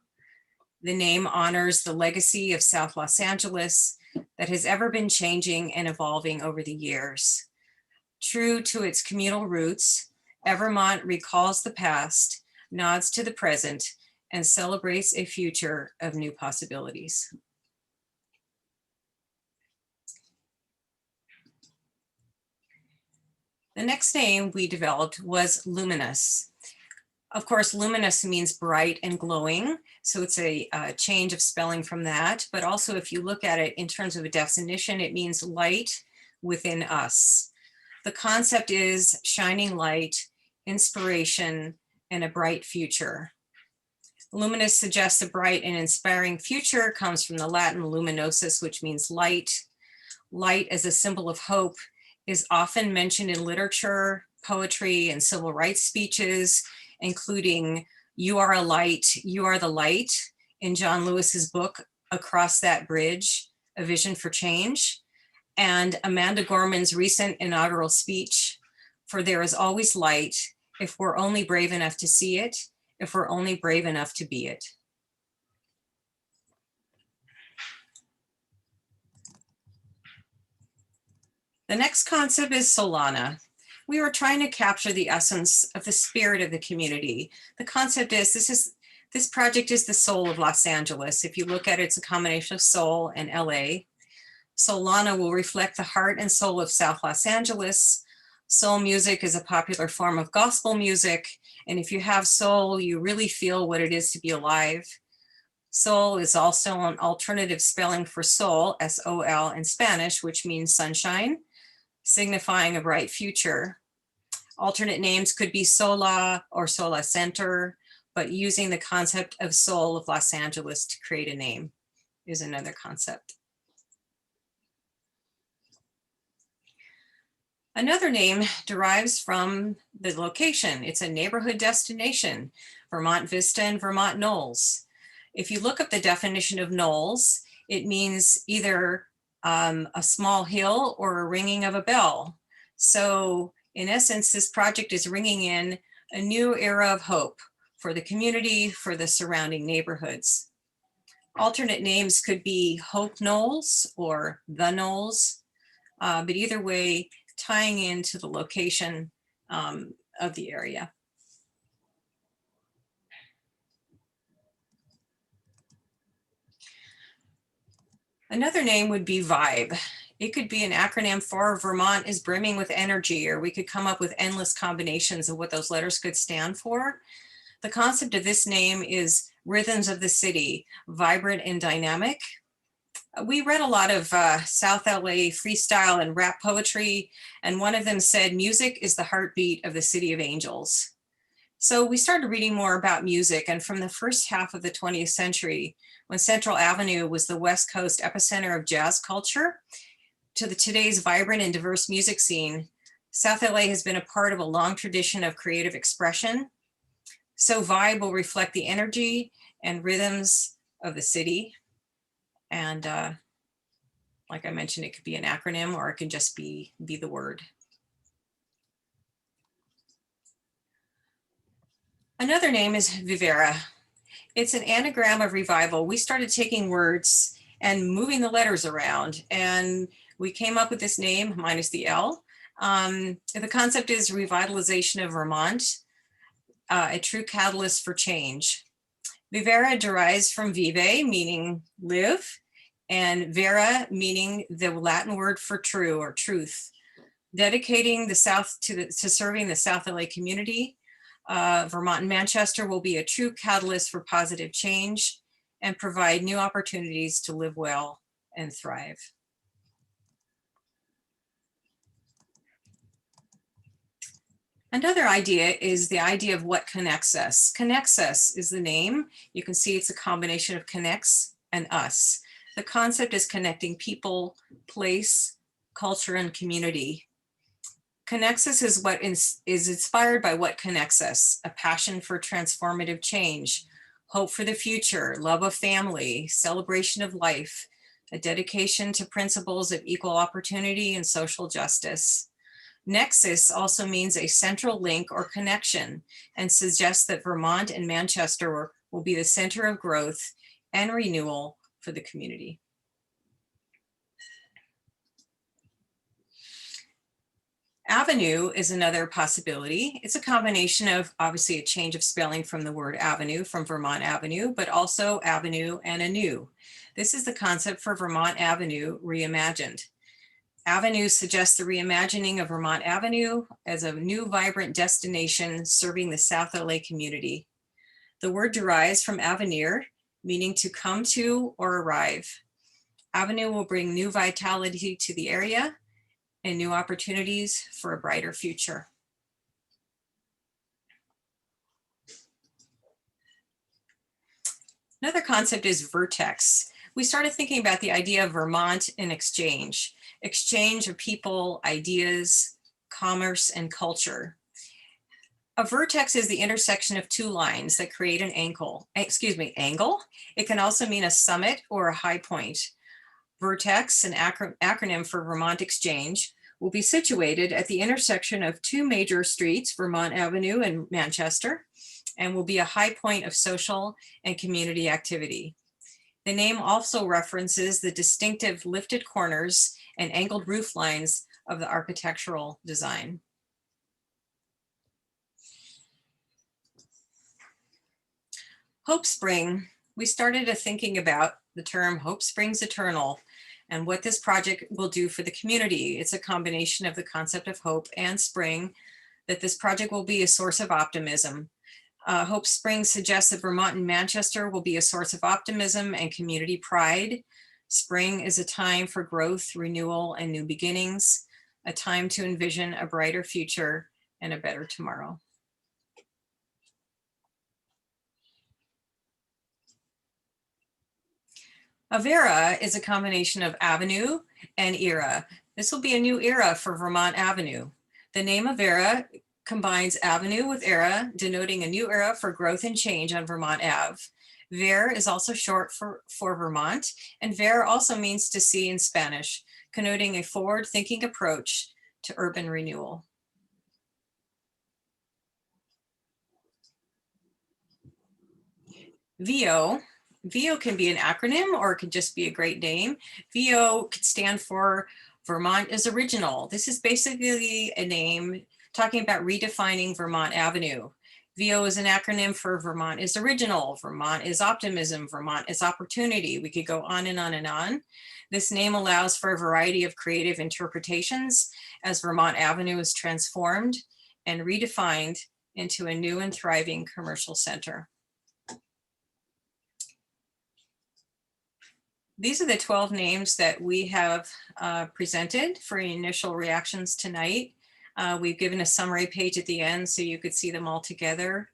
The name honors the legacy of South Los Angeles that has ever been changing and evolving over the years. True to its communal roots, Evermont recalls the past, nods to the present, and celebrates a future of new possibilities. The next name we developed was Luminus. Of course, luminous means bright and glowing, so it's a change of spelling from that. But also, if you look at it in terms of a definition, it means light within us. The concept is shining light, inspiration, and a bright future. Luminous suggests a bright and inspiring future comes from the Latin luminosus, which means light. Light as a symbol of hope is often mentioned in literature, poetry, and civil rights speeches, including "You are a light, you are the light" in John Lewis's book, Across That Bridge, A Vision for Change, and Amanda Gorman's recent inaugural speech, "For there is always light, if we're only brave enough to see it, if we're only brave enough to be it." The next concept is Solana. We were trying to capture the essence of the spirit of the community. The concept is, This project is the soul of Los Angeles. If you look at it, it's a combination of soul and LA. Solana will reflect the heart and soul of South Los Angeles. Soul music is a popular form of gospel music. And if you have soul, you really feel what it is to be alive. Soul is also an alternative spelling for soul, S-O-L in Spanish, which means sunshine, signifying a bright future. Alternate names could be Sola or Sola Center, but using the concept of soul of Los Angeles to create a name is another concept. Another name derives from the location. It's a neighborhood destination, Vermont Vista and Vermont Knolls. If you look up the definition of knolls, it means either a small hill or a ringing of a bell. So in essence, this project is ringing in a new era of hope for the community, for the surrounding neighborhoods. Alternate names could be Hope Knolls or The Knolls, but either way, tying into the location of the area. Another name would be Vibe. It could be an acronym for Vermont is brimming with energy, or we could come up with endless combinations of what those letters could stand for. The concept of this name is rhythms of the city, vibrant and dynamic. We read a lot of South LA freestyle and rap poetry, and one of them said, music is the heartbeat of the City of Angels. So we started reading more about music, and from the first half of the 20th century, when Central Avenue was the West Coast epicenter of jazz culture, to today's vibrant and diverse music scene, South LA has been a part of a long tradition of creative expression. So Vibe will reflect the energy and rhythms of the city. And like I mentioned, it could be an acronym or it can just be the word. Another name is Vivera. It's an anagram of revival. We started taking words and moving the letters around, and we came up with this name minus the L. The concept is revitalization of Vermont, a true catalyst for change. Vivera derives from vive, meaning live, and vera, meaning the Latin word for true or truth. Dedicating the South to serving the South LA community, Vermont and Manchester will be a true catalyst for positive change and provide new opportunities to live well and thrive. Another idea is the idea of what connects us. Connects us is the name. You can see it's a combination of connects and us. The concept is connecting people, place, culture, and community. Connects us is what is inspired by what connects us: a passion for transformative change, hope for the future, love of family, celebration of life, a dedication to principles of equal opportunity and social justice. Nexus also means a central link or connection and suggests that Vermont and Manchester will be the center of growth and renewal for the community. Avenue is another possibility. It's a combination of obviously a change of spelling from the word avenue, from Vermont Avenue, but also avenue and anew. This is the concept for Vermont Avenue reimagined. Avenue suggests the reimagining of Vermont Avenue as a new vibrant destination serving the South LA community. The word derives from avenir, meaning to come to or arrive. Avenue will bring new vitality to the area and new opportunities for a brighter future. Another concept is vertex. We started thinking about the idea of Vermont in exchange of people, ideas, commerce, and culture. A vertex is the intersection of two lines that create an angle. It can also mean a summit or a high point. Vertex, an acronym for Vermont Exchange, will be situated at the intersection of two major streets, Vermont Avenue and Manchester, and will be a high point of social and community activity. The name also references the distinctive lifted corners and angled roof lines of the architectural design. Hope Spring, we started thinking about the term Hope Springs Eternal and what this project will do for the community. It's a combination of the concept of hope and spring, that this project will be a source of optimism. Hope Springs suggests that Vermont and Manchester will be a source of optimism and community pride. Spring is a time for growth, renewal, and new beginnings, a time to envision a brighter future and a better tomorrow. Avera is a combination of avenue and era. This will be a new era for Vermont Avenue. The name Avera combines avenue with era, denoting a new era for growth and change on Vermont Ave. Ver is also short for Vermont, and ver also means to see in Spanish, connoting a forward-thinking approach to urban renewal. VO can be an acronym or it could just be a great name. VO could stand for Vermont is Original. This is basically a name talking about redefining Vermont Avenue. VO is an acronym for Vermont is Original, Vermont is Optimism, Vermont is Opportunity. We could go on and on and on. This name allows for a variety of creative interpretations as Vermont Avenue is transformed and redefined into a new and thriving commercial center. These are the 12 names that we have presented for initial reactions tonight. We've given a summary page at the end so you could see them all together.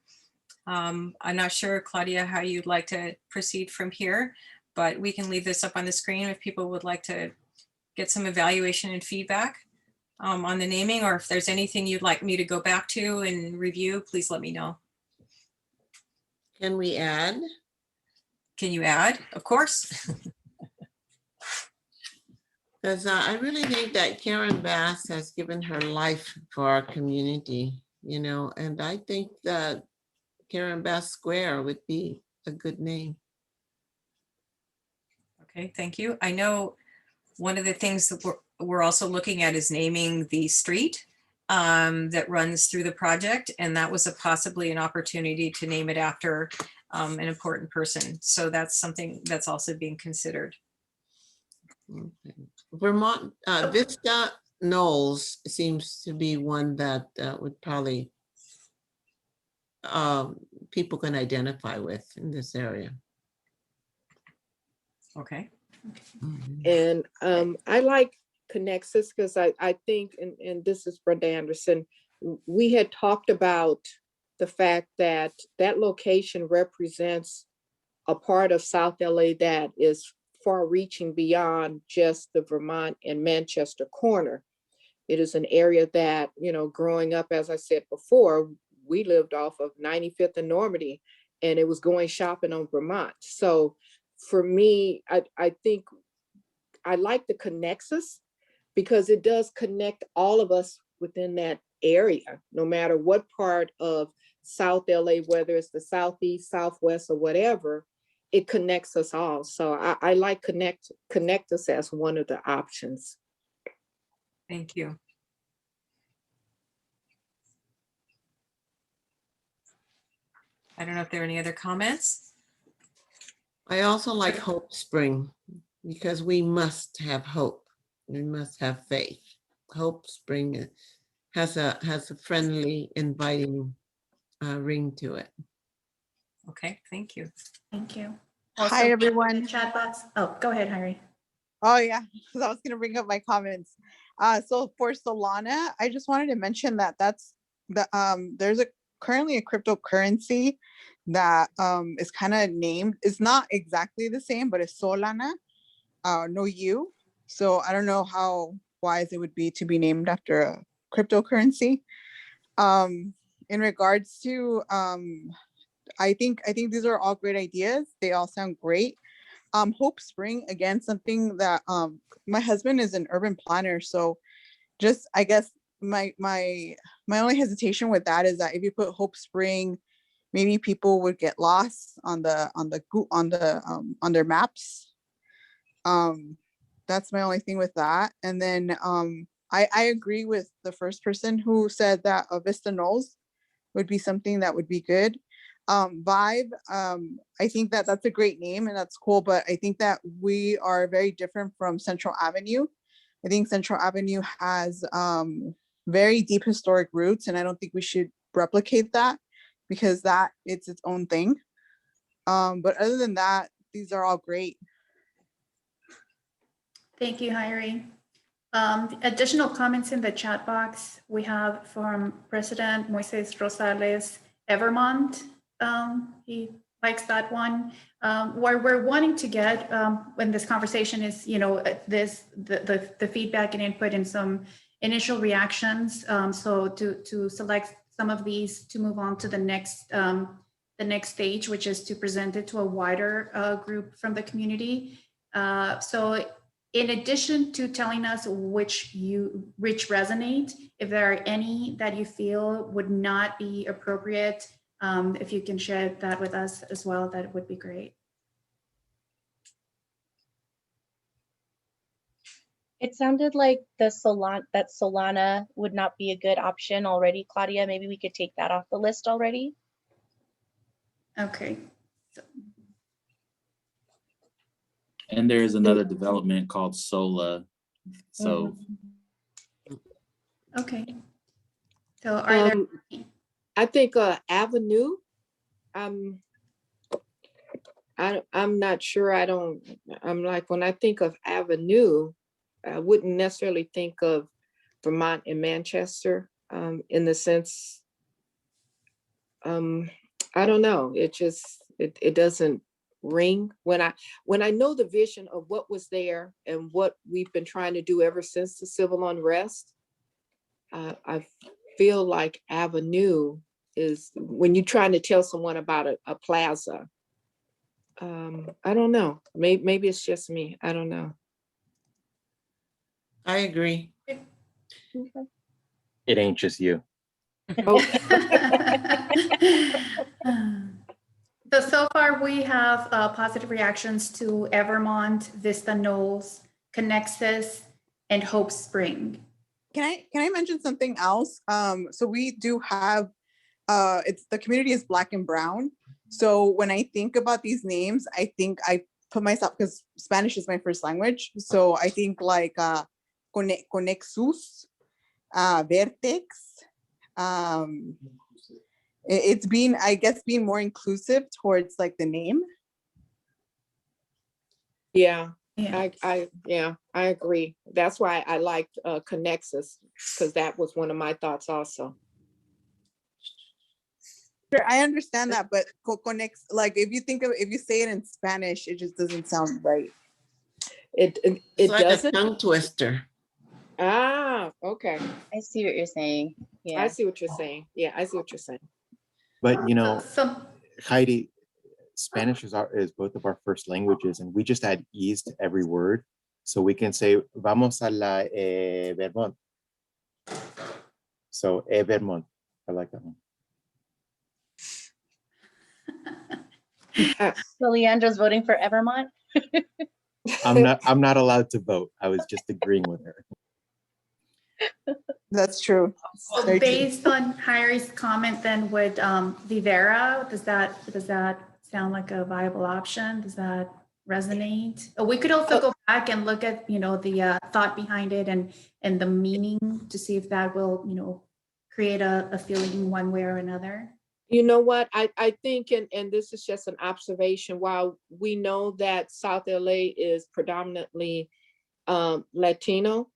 I'm not sure, Claudia, how you'd like to proceed from here, but we can leave this up on the screen if people would like to get some evaluation and feedback on the naming, or if there's anything you'd like me to go back to and review, please let me know. Can we add? Can you add? Of course. Because I really think that Karen Bass has given her life for our community, you know, and I think that Karen Bass Square would be a good name. Okay, thank you. I know one of the things that we're also looking at is naming the street that runs through the project, and that was possibly an opportunity to name it after an important person. So that's something that's also being considered. Okay. Vermont, Vista Knolls seems to be one that would probably people can identify with in this area. Okay. And I like connexus because I think, and this is Brenda Anderson, we had talked about the fact that that location represents a part of South LA that is far-reaching beyond just the Vermont and Manchester corner. It is an area that, you know, growing up, as I said before, we lived off of 95th and Normandy, and it was going shopping on Vermont. So for me, I think I like the connexus because it does connect all of us within that area, no matter what part of South LA, whether it's the Southeast, Southwest, or whatever, it connects us all. So I like connect us as one of the options. Thank you. I don't know if there are any other comments. I also like Hope Spring because we must have hope. We must have faith. Hope Spring has a friendly, inviting ring to it. Okay, thank you. Thank you. Hi, everyone. Chat box. Oh, go ahead, Harry. Oh, yeah, because I was going to bring up my comments. So for Solana, I just wanted to mention that there's currently a cryptocurrency that is kind of named. It's not exactly the same, but it's Solana, no U. So I don't know how wise it would be to be named after a cryptocurrency. In regards to, I think these are all great ideas. They all sound great. Hope Spring, again, something that my husband is an urban planner, so just I guess my only hesitation with that is that if you put Hope Spring, maybe people would get lost on their maps. That's my only thing with that. And then I agree with the first person who said that Vista Knolls would be something that would be good. vibe. I think that that's a great name and that's cool, but I think that we are very different from Central Avenue. I think Central Avenue has very deep historic roots, and I don't think we should replicate that because that it's its own thing. But other than that, these are all great. Thank you, Hyrie. Additional comments in the chat box we have from President Moises Rosales, Evermont. He likes that one. Where we're wanting to get when this conversation is, the feedback and input and some initial reactions. So to select some of these to move on to the next stage, which is to present it to a wider group from the community. So in addition to telling us which resonate, if there are any that you feel would not be appropriate, if you can share that with us as well, that would be great. It sounded like Solana would not be a good option already, Claudia. Maybe we could take that off the list already. Okay. And there is another development called Sola. So. Okay. So are there? I think Avenue. I'm not sure. I'm like, when I think of Avenue, I wouldn't necessarily think of Vermont and Manchester in the sense, I don't know. It doesn't ring when I know the vision of what was there and what we've been trying to do ever since the civil unrest. I feel like Avenue is when you're trying to tell someone about a plaza. I don't know. Maybe it's just me. I don't know. I agree. It ain't just you. So far we have positive reactions to Evermont, Vista Knolls, Connexus, and Hope Spring. Can I mention something else? So we do have, the community is Black and Brown. So when I think about these names, I think I put myself, because Spanish is my first language. So I think like connexus, vertex. It's been, I guess, being more inclusive towards like the name. Yeah. I agree. That's why I liked connexus, because that was one of my thoughts also. Sure, I understand that, but conex, like if you say it in Spanish, it just doesn't sound right. It like doesn't. A tongue twister. Ah, okay. I see what you're saying. Yeah. I see what you're saying. Yeah, I see what you're saying. But Heidi, Spanish is both of our first languages, and we just add e's to every word, so we can say vamos a la Vermont. So Evermont. I like that one. So Leandra's voting for Evermont. I'm not allowed to vote. I was just agreeing with her. That's true. So based on Hyrie's comment, then would Vivera, does that sound like a viable option? Does that resonate? We could also go back and look at the thought behind it and the meaning to see if that will create a feeling one way or another. You know what, I think, and this is just an observation, while we know that South LA is predominantly Latino,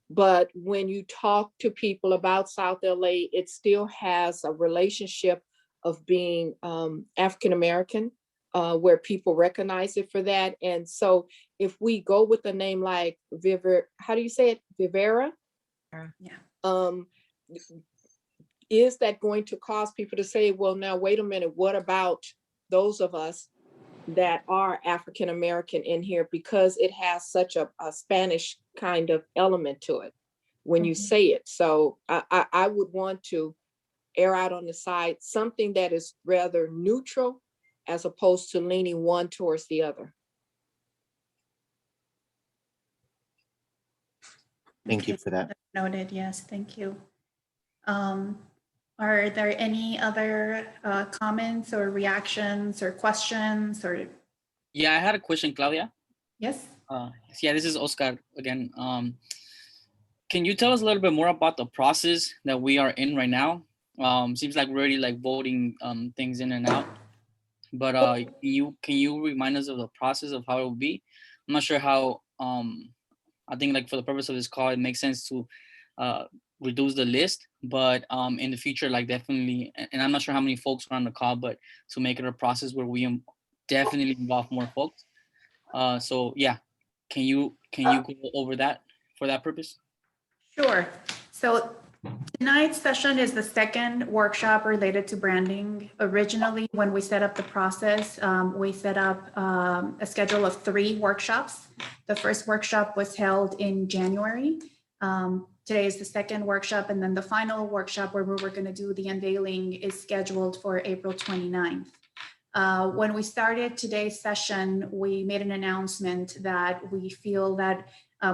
but when you talk to people about South LA, it still has a relationship of being African-American, where people recognize it for that. And so if we go with a name like how do you say it? Vivera? Yeah. Is that going to cause people to say, well, now, wait a minute, what about those of us that are African-American in here? Because it has such a Spanish kind of element to it when you say it. So I would want to err out on the side, something that is rather neutral as opposed to leaning one towards the other. Thank you for that. Noted, yes, thank you. Are there any other comments or reactions or questions or? Yeah, I had a question, Claudia. Yes. Yeah, this is Oscar again. Can you tell us a little bit more about the process that we are in right now? Seems like we're already like voting things in and out. But can you remind us of the process of how it will be? I'm not sure how. I think like for the purpose of this call, it makes sense to reduce the list. But in the future, like definitely, and I'm not sure how many folks are on the call, but to make it a process where we definitely involve more folks. So yeah, can you go over that for that purpose? Sure. So tonight's session is the second workshop related to branding. Originally, when we set up the process, we set up a schedule of 3 workshops. The first workshop was held in January. Today is the second workshop, and then the final workshop where we were going to do the unveiling is scheduled for April 29th. When we started today's session, we made an announcement that we feel that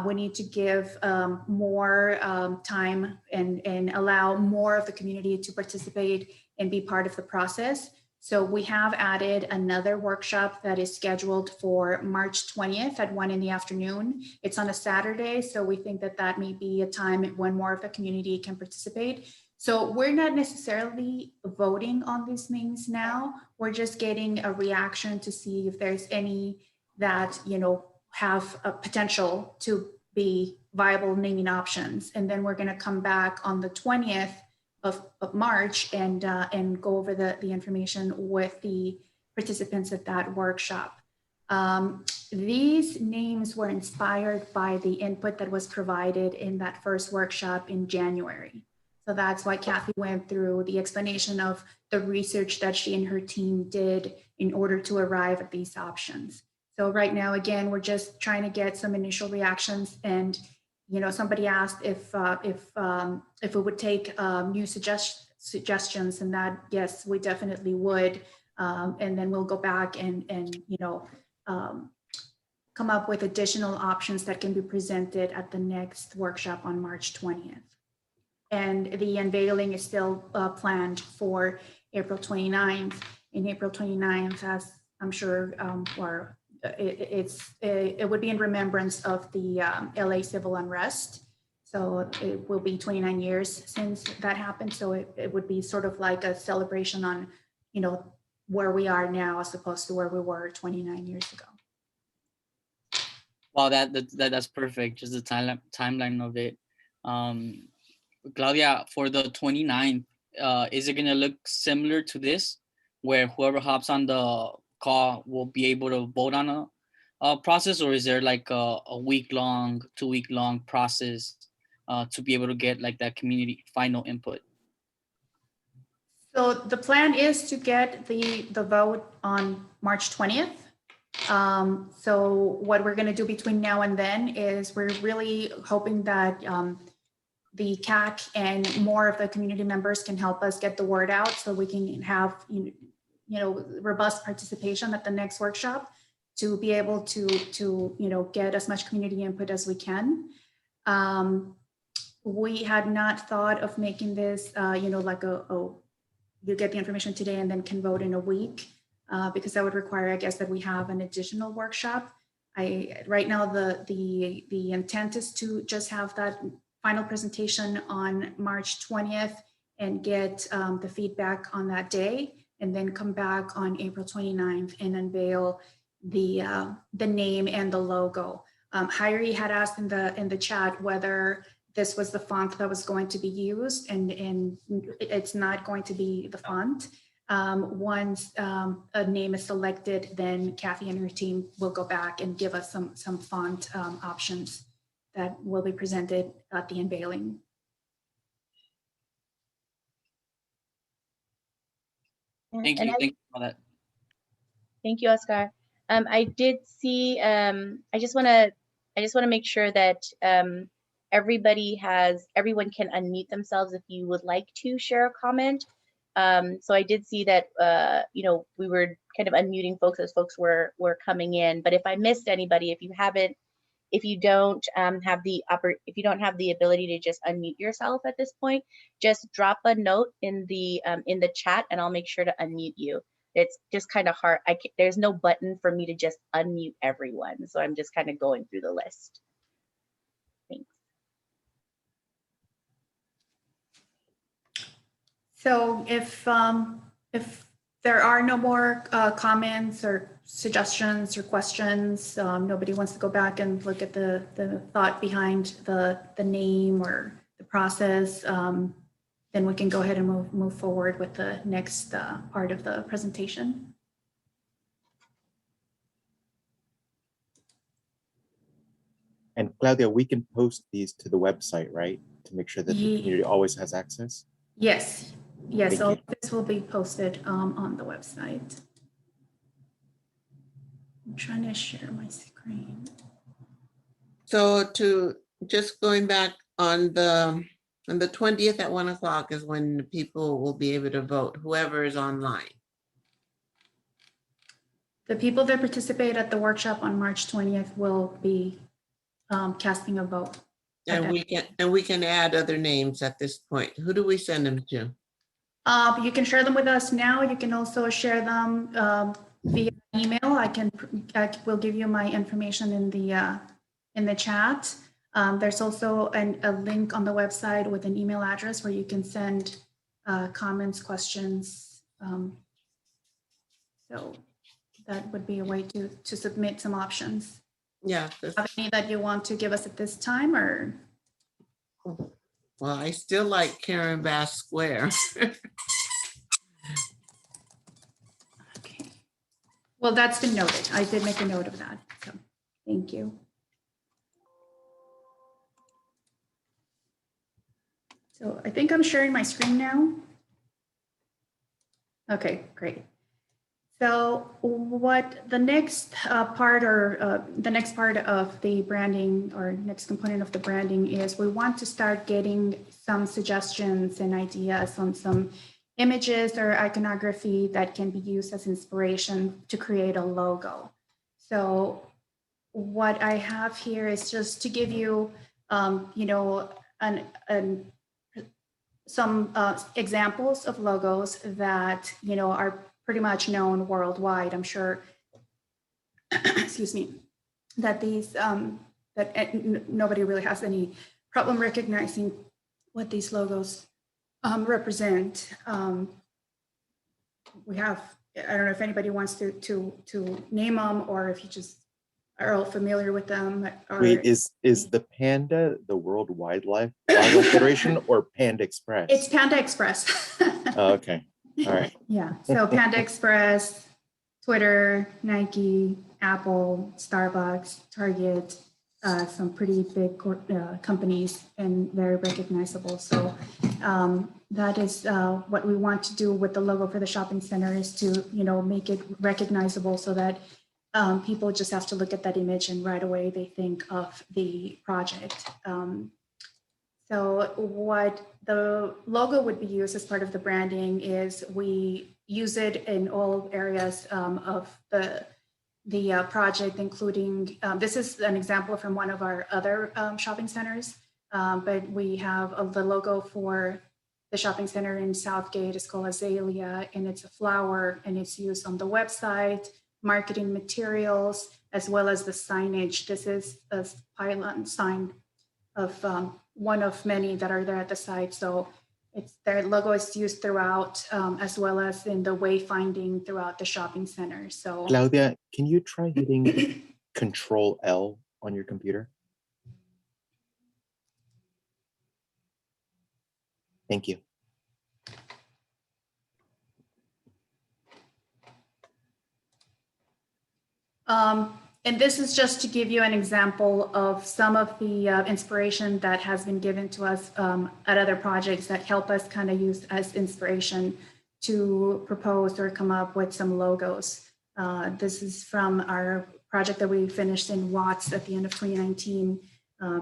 we need to give more time and allow more of the community to participate and be part of the process. So we have added another workshop that is scheduled for March 20th at 1 p.m. It's on a Saturday, so we think that that may be a time when more of the community can participate. So we're not necessarily voting on these names now. We're just getting a reaction to see if there's any that, you know, have a potential to be viable naming options. And then we're going to come back on the 20th of March and go over the information with the participants at that workshop. These names were inspired by the input that was provided in that first workshop in January. So that's why Kathy went through the explanation of the research that she and her team did in order to arrive at these options. So right now, again, we're just trying to get some initial reactions. And, you know, somebody asked if we would take new suggestions, and that, yes, we definitely would. And then we'll go back and you know, come up with additional options that can be presented at the next workshop on March 20th. And the unveiling is still planned for April 29th. In April 29th, as I'm sure, or it would be in remembrance of the LA civil unrest. So it will be 29 years since that happened. So it would be sort of like a celebration on, you know, where we are now as opposed to where we were 29 years ago. Wow, that's perfect. Just the timeline of it. Claudia, for the 29th, is it gonna look similar to this, where whoever hops on the call will be able to vote on a process, or is there like a week-long, 2-week-long process to be able to get like that community final input? So the plan is to get the vote on March 20th. So what we're going to do between now and then is we're really hoping that the CAC and more of the community members can help us get the word out so we can have, you know, robust participation at the next workshop to be able to you know, get as much community input as we can. We had not thought of making this, you know, like you get the information today and then can vote in a week, because that would require, I guess, that we have an additional workshop. Right now, the intent is to just have that final presentation on March 20th and get the feedback on that day, and then come back on April 29th and unveil the name and the logo. Hyrie had asked in the chat whether this was the font that was going to be used, and it's not going to be the font. Once a name is selected, then Kathy and her team will go back and give us some font options that will be presented at the unveiling. Thank you. Thank you for that. Thank you, Oscar. I did see. I just want to make sure that everyone can unmute themselves if you would like to share a comment. So I did see that you know, we were kind of unmuting folks as folks were coming in. But if I missed anybody, if you haven't if you don't have the ability to just unmute yourself at this point, just drop a note in the chat and I'll make sure to unmute you. It's just kind of hard. There's no button for me to just unmute everyone. So I'm just kind of going through the list. Thanks. So if there are no more comments or suggestions or questions, nobody wants to go back and look at the thought behind the name or the process, then we can go ahead and move forward with the next part of the presentation. And Claudia, we can post these to the website, right? To make sure that the community always has access? Yes, yes, Thank all you. this will be posted on the website. I'm trying to share my screen. So to just going back on the 20th at 1 o'clock is when people will be able to vote, whoever is online. The people that participate at the workshop on March 20th will be casting a vote. And we can add other names at this point. Who do we send them to? You can share them with us now. You can also share them via email. I will give you my information in the chat. There's also a link on the website with an email address where you can send comments, questions. So that would be a way to submit some options. Yeah. Have any that you want to give us at this time, or? Well, I still like Karen Bass Square. Okay. Well, that's been noted. I did make a note of that. So thank you. So I think I'm sharing my screen now. Okay, great. So what the next part of the branding, or next component of the branding, is we want to start getting some suggestions and ideas on some images or iconography that can be used as inspiration to create a logo. So what I have here is just to give you, you know, some examples of logos that, you know, are pretty much known worldwide. I'm sure, excuse me, that these, nobody really has any problem recognizing what these logos represent. We have, I don't know if anybody wants to name them, or if you just are all familiar with them. Or, wait, is the panda the World Wildlife Federation or Panda Express? It's Panda Express. Oh, okay. All right. Yeah, so Panda Express, Twitter, Nike, Apple, Starbucks, Target, some pretty big companies, and very recognizable. So that is what we want to do with the logo for the shopping center, is to, you know, make it recognizable so that people just have to look at that image and right away they think of the project. So what the logo would be used as part of the branding is we use it in all areas of the project, including, this is an example from one of our other shopping centers, but we have the logo for the shopping center in Southgate. It's called Azalea, and it's a flower, and it's used on the website, marketing materials, as well as the signage. This is a pylon sign of one of many that are there at the site. So their logo is used throughout, as well as in the wayfinding throughout the shopping center. So Claudia, can you try hitting Control L on your computer? Thank you. And this is just to give you an example of some of the inspiration that has been given to us at other projects that help us kind of use as inspiration to propose or come up with some logos. This is from our project that we finished in Watts at the end of 2019.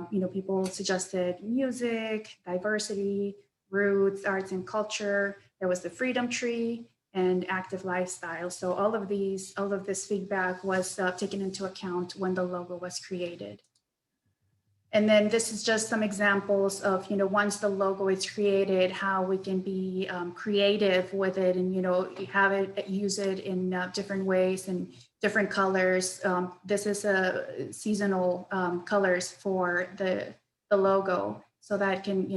You know, people suggested music, diversity, roots, arts and culture. There was the freedom tree and active lifestyle. So all of this feedback was taken into account when the logo was created. And then this is just some examples of, once the logo is created, how we can be creative with it and, have it, use it in different ways and different colors. This is a seasonal colors for the logo. So that can,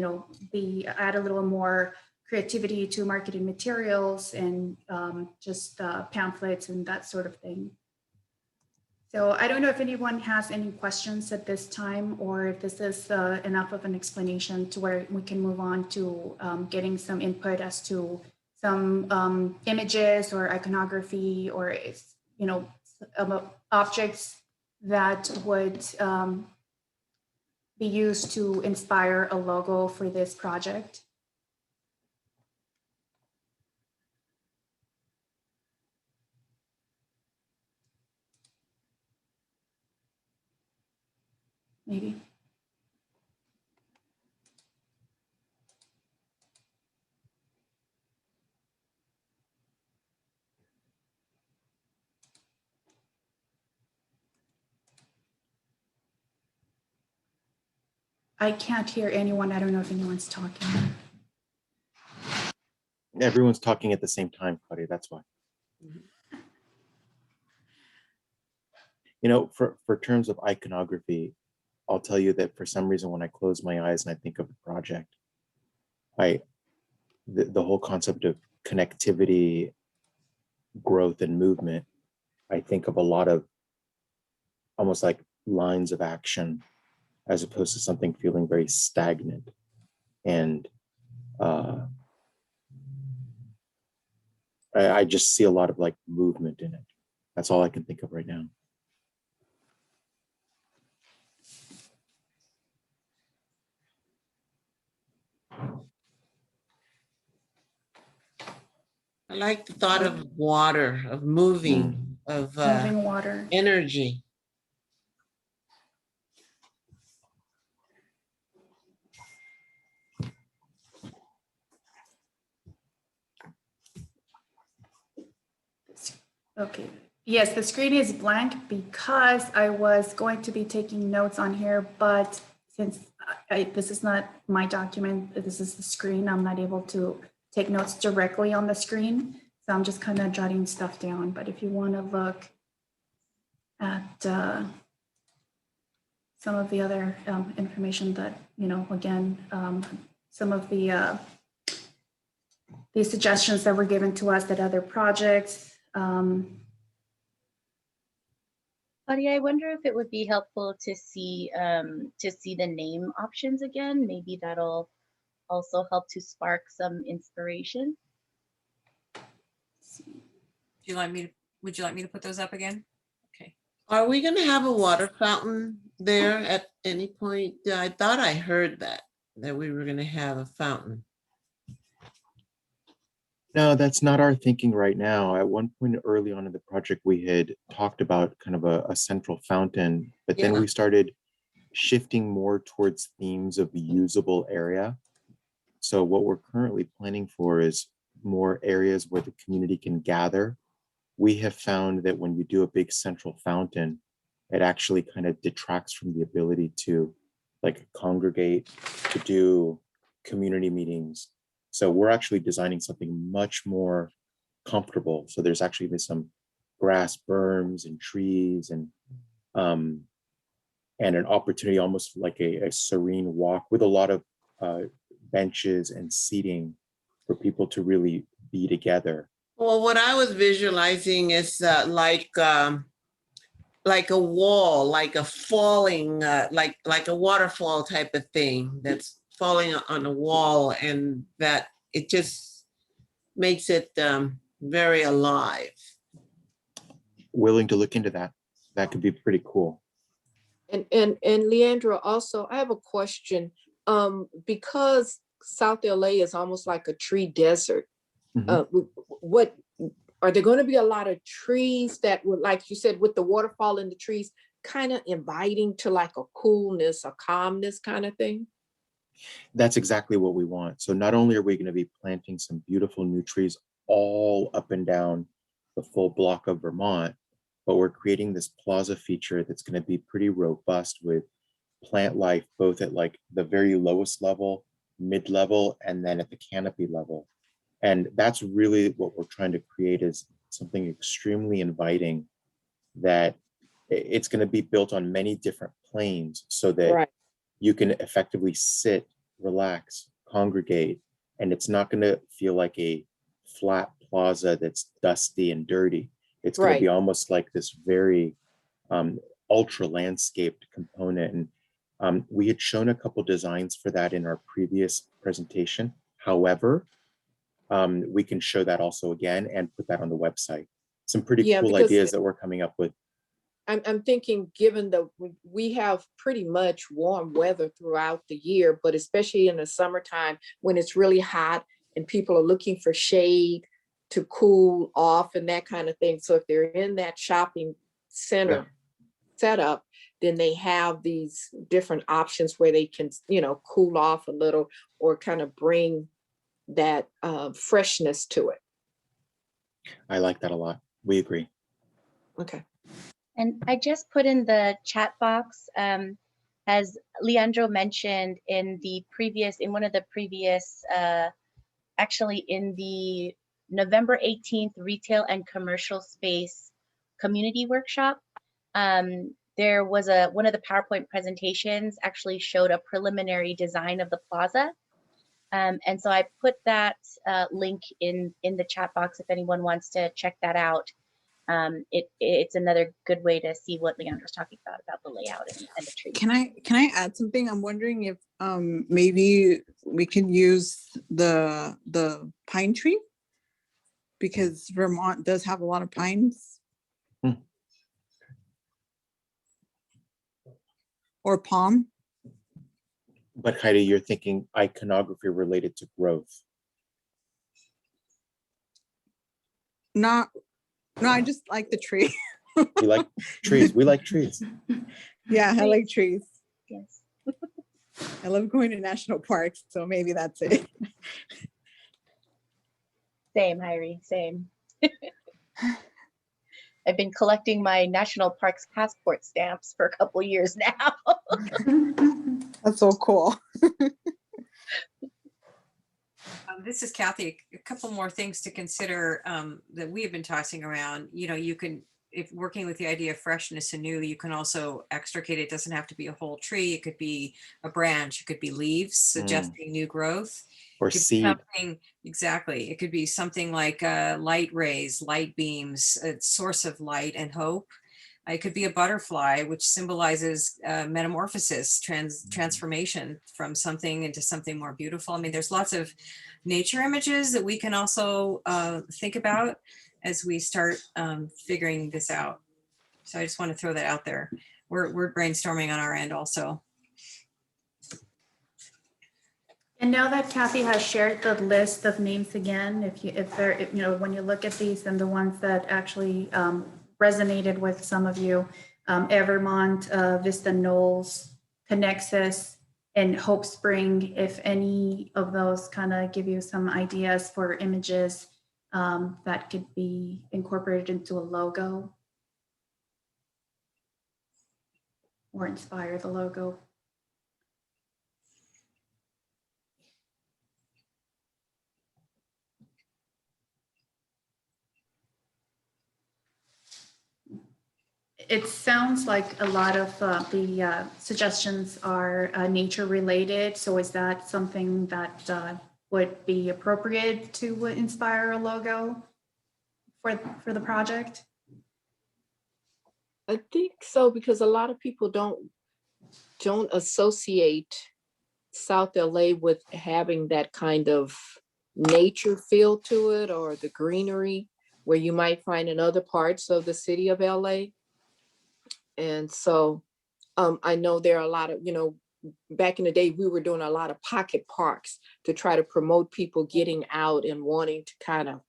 add a little more creativity to marketing materials and just pamphlets and that sort of thing. So I don't know if anyone has any questions at this time, or if this is enough of an explanation to where we can move on to getting some input as to some images or iconography or, objects that would be used to inspire a logo for this project. Maybe. I can't hear anyone. I don't know if anyone's talking. Everyone's talking at the same time, Claudia, that's why. For terms of iconography, I'll tell you that for some reason, when I close my eyes and I think of the project, the whole concept of connectivity, growth, and movement, I think of a lot of almost like lines of action, as opposed to something feeling very stagnant. And I just see a lot of like movement in it. That's all I can think of right now. I like the thought of water, of moving, of moving water, energy. Okay. Yes, the screen is blank because I was going to be taking notes on here, but since this is not my document, this is the screen, I'm not able to take notes directly on the screen. So I'm just kind of jotting stuff down. But if you want to look at some of the other information that, again, some of the suggestions that were given to us at other projects. Claudia, I wonder if it would be helpful to see the name options again. Maybe that'll also help to spark some inspiration. Would you like me to put those up again? Okay. Are we going to have a water fountain there at any point? I thought I heard that we were going to have a fountain. No, that's not our thinking right now. At one point early on in the project, we had talked about kind of a central fountain, but then we started shifting more towards themes of usable area. So what we're currently planning for is more areas where the community can gather. We have found that when you do a big central fountain, it actually kind of detracts from the ability to like congregate, to do community meetings. So we're actually designing something much more comfortable. So there's actually some grass berms and trees and an opportunity, almost like a serene walk with a lot of benches and seating for people to really be together. Well, what I was visualizing is like a wall, like a falling, like a waterfall type of thing that's falling on a wall, and that it just makes it very alive. Willing to look into that. That could be pretty cool. And Leandra, also, I have a question. Because South LA is almost like a tree desert, what are there going to be a lot of trees that would, like you said, with the waterfall and the trees, kind of inviting to like a coolness, a calmness kind of thing? That's exactly what we want. So not only are we going to be planting some beautiful new trees all up and down the full block of Vermont, but we're creating this plaza feature that's going to be pretty robust with plant life, both at like the very lowest level, mid-level, and then at the canopy level. And that's really what we're trying to create, is something extremely inviting, that it's going to be built on many different planes so that Right. you can effectively sit, relax, congregate, and it's not going to feel like a flat plaza that's dusty and dirty. It's going to be Right. almost like this very ultra landscaped component. And we had shown a couple designs for that in our previous presentation. However, we can show that also again and put that on the website. Some pretty Yeah, cool because ideas that we're coming up with. I'm thinking, given that we have pretty much warm weather throughout the year, but especially in the summertime when it's really hot and people are looking for shade to cool off and that kind of thing. So if they're in that shopping center setup, then they have these different options where they can, you know, cool off a little or kind of bring that freshness to it. I like that a lot. We agree. Okay. And I just put in the chat box, as Leandro mentioned in one of the previous, actually in the November 18th retail and commercial space community workshop. There was one of the PowerPoint presentations actually showed a preliminary design of the plaza. And so I put that link in the chat box if anyone wants to check that out. It's another good way to see what Leandro's talking about the layout and the trees. Can I add something? I'm wondering if maybe we can use the pine tree, because Vermont does have a lot of pines. Or palm. But Heidi, you're thinking iconography related to growth. No, I just like the tree. You like trees. We like trees. Yeah, I like trees. Yes. I love going to national parks, so maybe that's it. Same, Heidi, same. I've been collecting my national parks passport stamps for a couple years now. That's so cool. This is Kathy. A couple more things to consider that we have been tossing around. You know, you can, if working with the idea of freshness and new, you can also extricate. It doesn't have to be a whole tree. It could be a branch. It could be leaves suggesting new growth. Or seed. Exactly. It could be something like light rays, light beams, a source of light and hope. It could be a butterfly, which symbolizes metamorphosis, transformation from something into something more beautiful. I mean, there's lots of nature images that we can also think about as we start figuring this out. So I just want to throw that out there. We're brainstorming on our end also. And now that Kathy has shared the list of names again, if you know, when you look at these and the ones that actually resonated with some of you, Evermont, Vista Knolls, Connexus, and Hope Spring, if any of those kind of give you some ideas for images that could be incorporated into a logo or inspire the logo. It sounds like a lot of the suggestions are nature related. So is that something that would be appropriate to inspire a logo for the project? I think so, because a lot of people don't associate South LA with having that kind of nature feel to it, or the greenery where you might find in other parts of the city of LA. And so I know there are a lot of, you know, back in the day, we were doing a lot of pocket parks to try to promote people getting out and wanting to kind of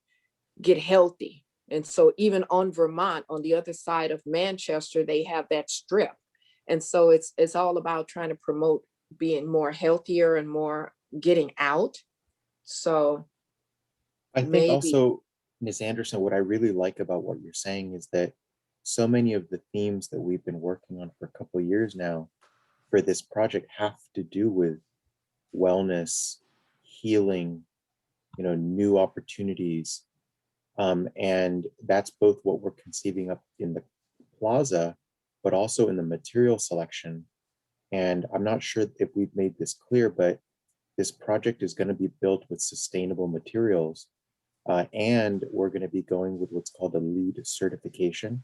get healthy. And so even on Vermont, on the other side of Manchester, they have that strip. And so it's all about trying to promote being more healthier and more getting out. So I think also, Ms. Anderson, what I really like about what you're saying is that so many of the themes that we've been working on for a couple of years now for this project have to do with wellness, healing, new opportunities. And that's both what we're conceiving up in the plaza, but also in the material selection. And I'm not sure if we've made this clear, but this project is going to be built with sustainable materials. And we're going to be going with what's called a LEED certification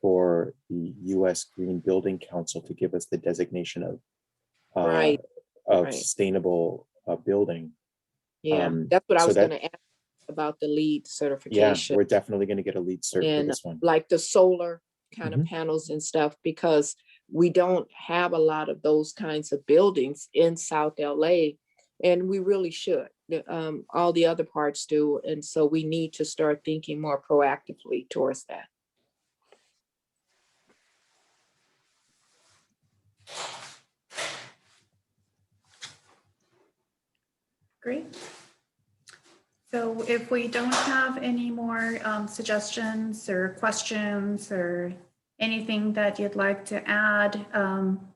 for the US Green Building Council to give us the designation of sustainable building. Yeah, that's what I so was going to ask about the LEED certification. Yeah, we're definitely going to get a LEED cert for this one. Like the solar kind of panels and stuff, because we don't have a lot of those kinds of buildings in South LA, and we really should. All the other parts do, and so we need to start thinking more proactively towards that. Great. So if we don't have any more suggestions or questions or anything that you'd like to add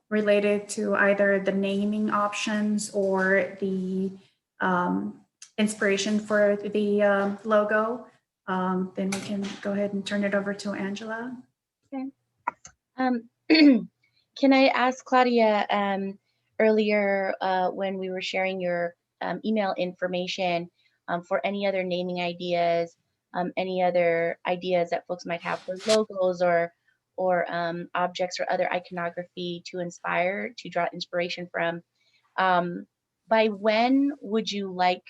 related to either the naming options or the inspiration for the logo, then we can go ahead and turn it over to Angela. Okay. Can I ask Claudia, earlier when we were sharing your email information for any other naming ideas, any other ideas that folks might have for logos or objects or other iconography to inspire, to draw inspiration from, by when would you like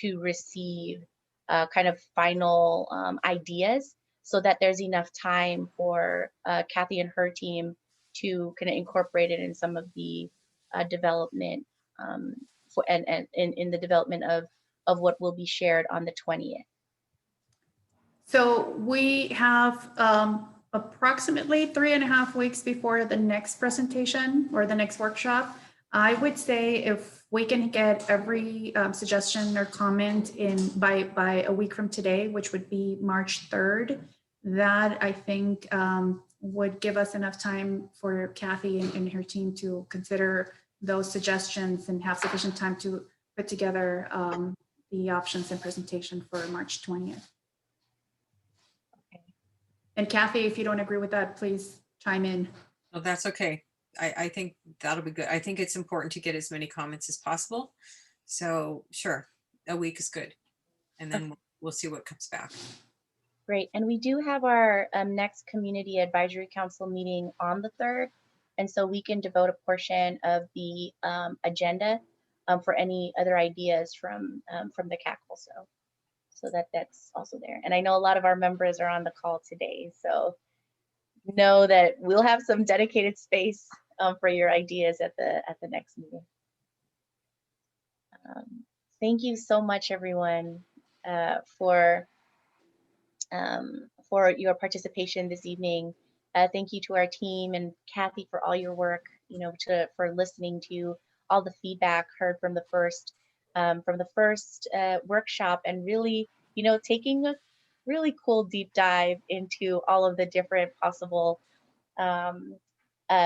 to receive kind of final ideas so that there's enough time for Kathy and her team to kind of incorporate it in some of the development and in the development of what will be shared on the 20th? So we have approximately 3.5 weeks before the next presentation or the next workshop. I would say if we can get every suggestion or comment in by a week from today, which would be March 3rd, that I think would give us enough time for Kathy and her team to consider those suggestions and have sufficient time to put together the options and presentation for March 20th. Okay. And Kathy, if you don't agree with that, please chime in. No, that's okay. I think that'll be good. I think it's important to get as many comments as possible. So sure, a week is good. And then we'll see what comes back. Great. And we do have our next Community Advisory Council meeting on the 3rd. And so we can devote a portion of the agenda for any other ideas from the CAC also. So that's also there. And I know a lot of our members are on the call today. So know that we'll have some dedicated space for your ideas at the next meeting. Thank you so much, everyone, for your participation this evening. Thank you to our team and Kathy for all your work, for listening to all the feedback heard from the first workshop, and really, taking a really cool deep dive into all of the different possible pieces of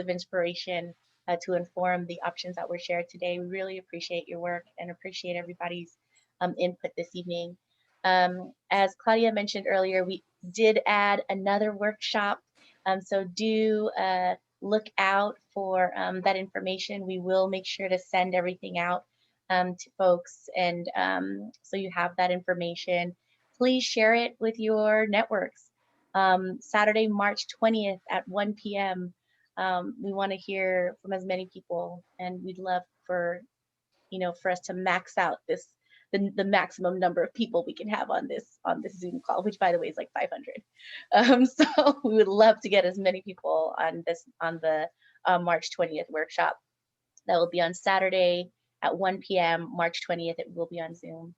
inspiration to inform the options that were shared today. We really appreciate your work and appreciate everybody's input this evening. As Claudia mentioned earlier, we did add another workshop, so do look out for that information. We will make sure to send everything out to folks, and so you have that information. Please share it with your networks. Saturday, March 20th at 1 p.m. We want to hear from as many people, and we'd love for us to max out the maximum number of people we can have on this Zoom call, which by the way is like 500. So we would love to get as many people on the March 20th workshop. That will be on Saturday at 1 p.m. March 20th. It will be on Zoom.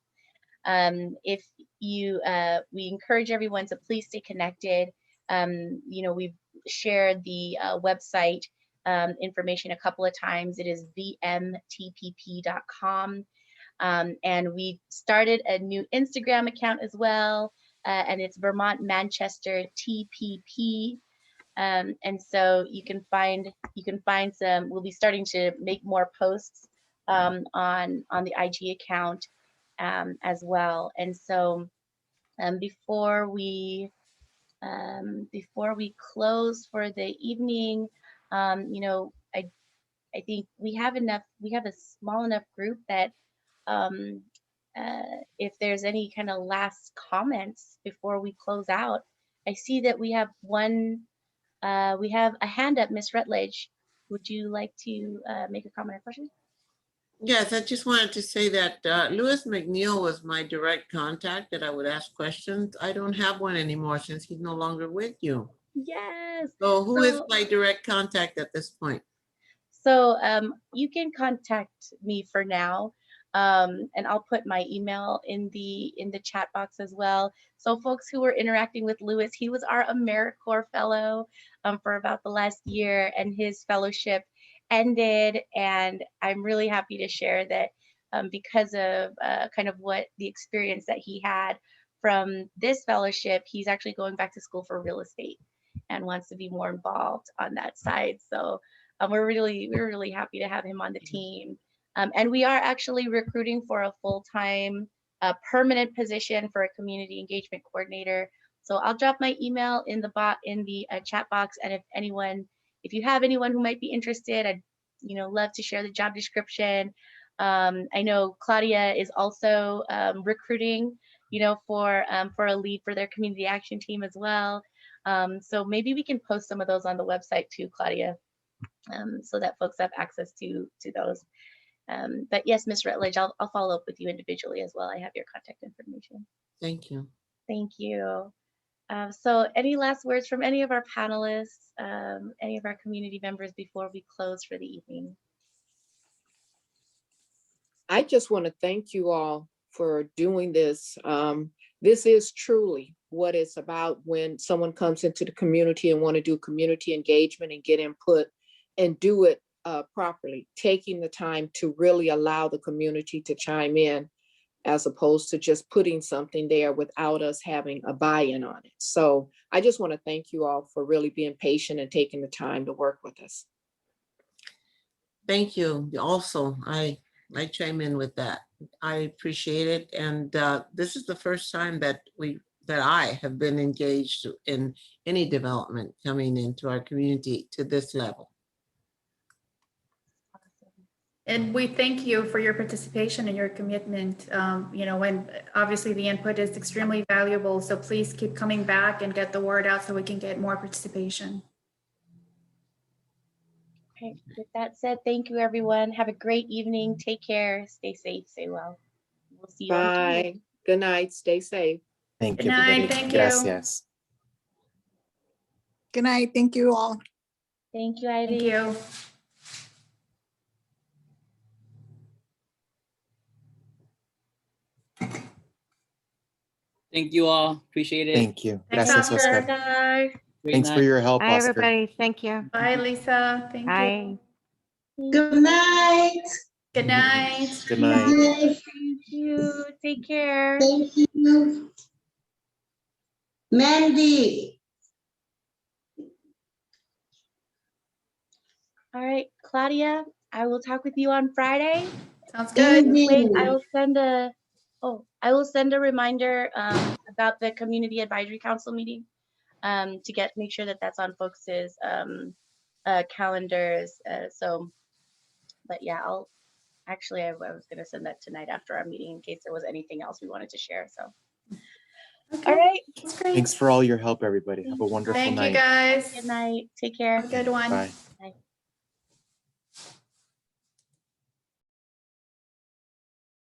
We encourage everyone to please stay connected. We've shared the website information a couple of times. It is vmtpp.com. And we started a new Instagram account as well, and it's Vermont Manchester TPP. And so you can find some. We'll be starting to make more posts on the IG account as well. And so before we close for the evening, you know, I think we have a small enough group that if there's any kind of last comments before we close out, I see that we have we have a hand up, Miss Rutledge. Would you like to make a comment or question? Yes, I just wanted to say that Louis McNeil was my direct contact that I would ask questions. I don't have one anymore since he's no longer with you. Yes. So who is my direct contact at this point? So you can contact me for now, and I'll put my email in the chat box as well. So folks who were interacting with Louis, he was our AmeriCorps fellow for about the last year, and his fellowship ended. And I'm really happy to share that because of kind of what the experience that he had from this fellowship, he's actually going back to school for real estate and wants to be more involved on that side. So we're really happy to have him on the team. And we are actually recruiting for a full-time permanent position for a community engagement coordinator. So I'll drop my email in the chat box. And if you have anyone who might be interested, I'd love to share the job description. I know Claudia is also recruiting, for a lead for their community action team as well. So maybe we can post some of those on the website too, Claudia, so that folks have access to those. But yes, Ms. Rutledge, I'll follow up with you individually as well. I have your contact information. Thank you. Thank you. So any last words from any of our panelists, any of our community members before we close for the evening? I just want to thank you all for doing this. This is truly what it's about when someone comes into the community and want to do community engagement and get input and do it properly, taking the time to really allow the community to chime in, as opposed to just putting something there without us having a buy-in on it. So I just want to thank you all for really being patient and taking the time to work with us. Thank you. Also, I chime in with that. I appreciate it. And this is the first time that I have been engaged in any development coming into our community to this level. And we thank you for your participation and your commitment. And obviously the input is extremely valuable. So please keep coming back and get the word out so we can get more participation. Okay, with that said, thank you everyone. Have a great evening. Take care. Stay safe. Stay well. We'll see you. Bye. Good night. Stay safe. Thank Good you, night. everybody. Thank Yes, you. yes. Good night. Thank you all. Thank you, Ivy. Thank you. Thank you all. Appreciate it. Thank you. Thanks, Gracias, Oscar. Oscar. Bye. Great Thanks for night. your help, Bye, Oscar. everybody. Thank you. Bye, Lisa. Thank Bye. you. Good night. Good night. Good night. Thank you. Take care. Thank you. Mandy. All right, Claudia, I will talk with you on Friday. Sounds good. Wait, I will send a reminder about the Community Advisory Council meeting to make sure that that's on folks's calendars. But yeah, I was going to send that tonight after our meeting in case there was anything else we wanted to share. So, Okay. all right. That's great. Thanks for all your help, everybody. Have a wonderful Thank night. you, guys. Good night. Take care. Have a good one. Bye.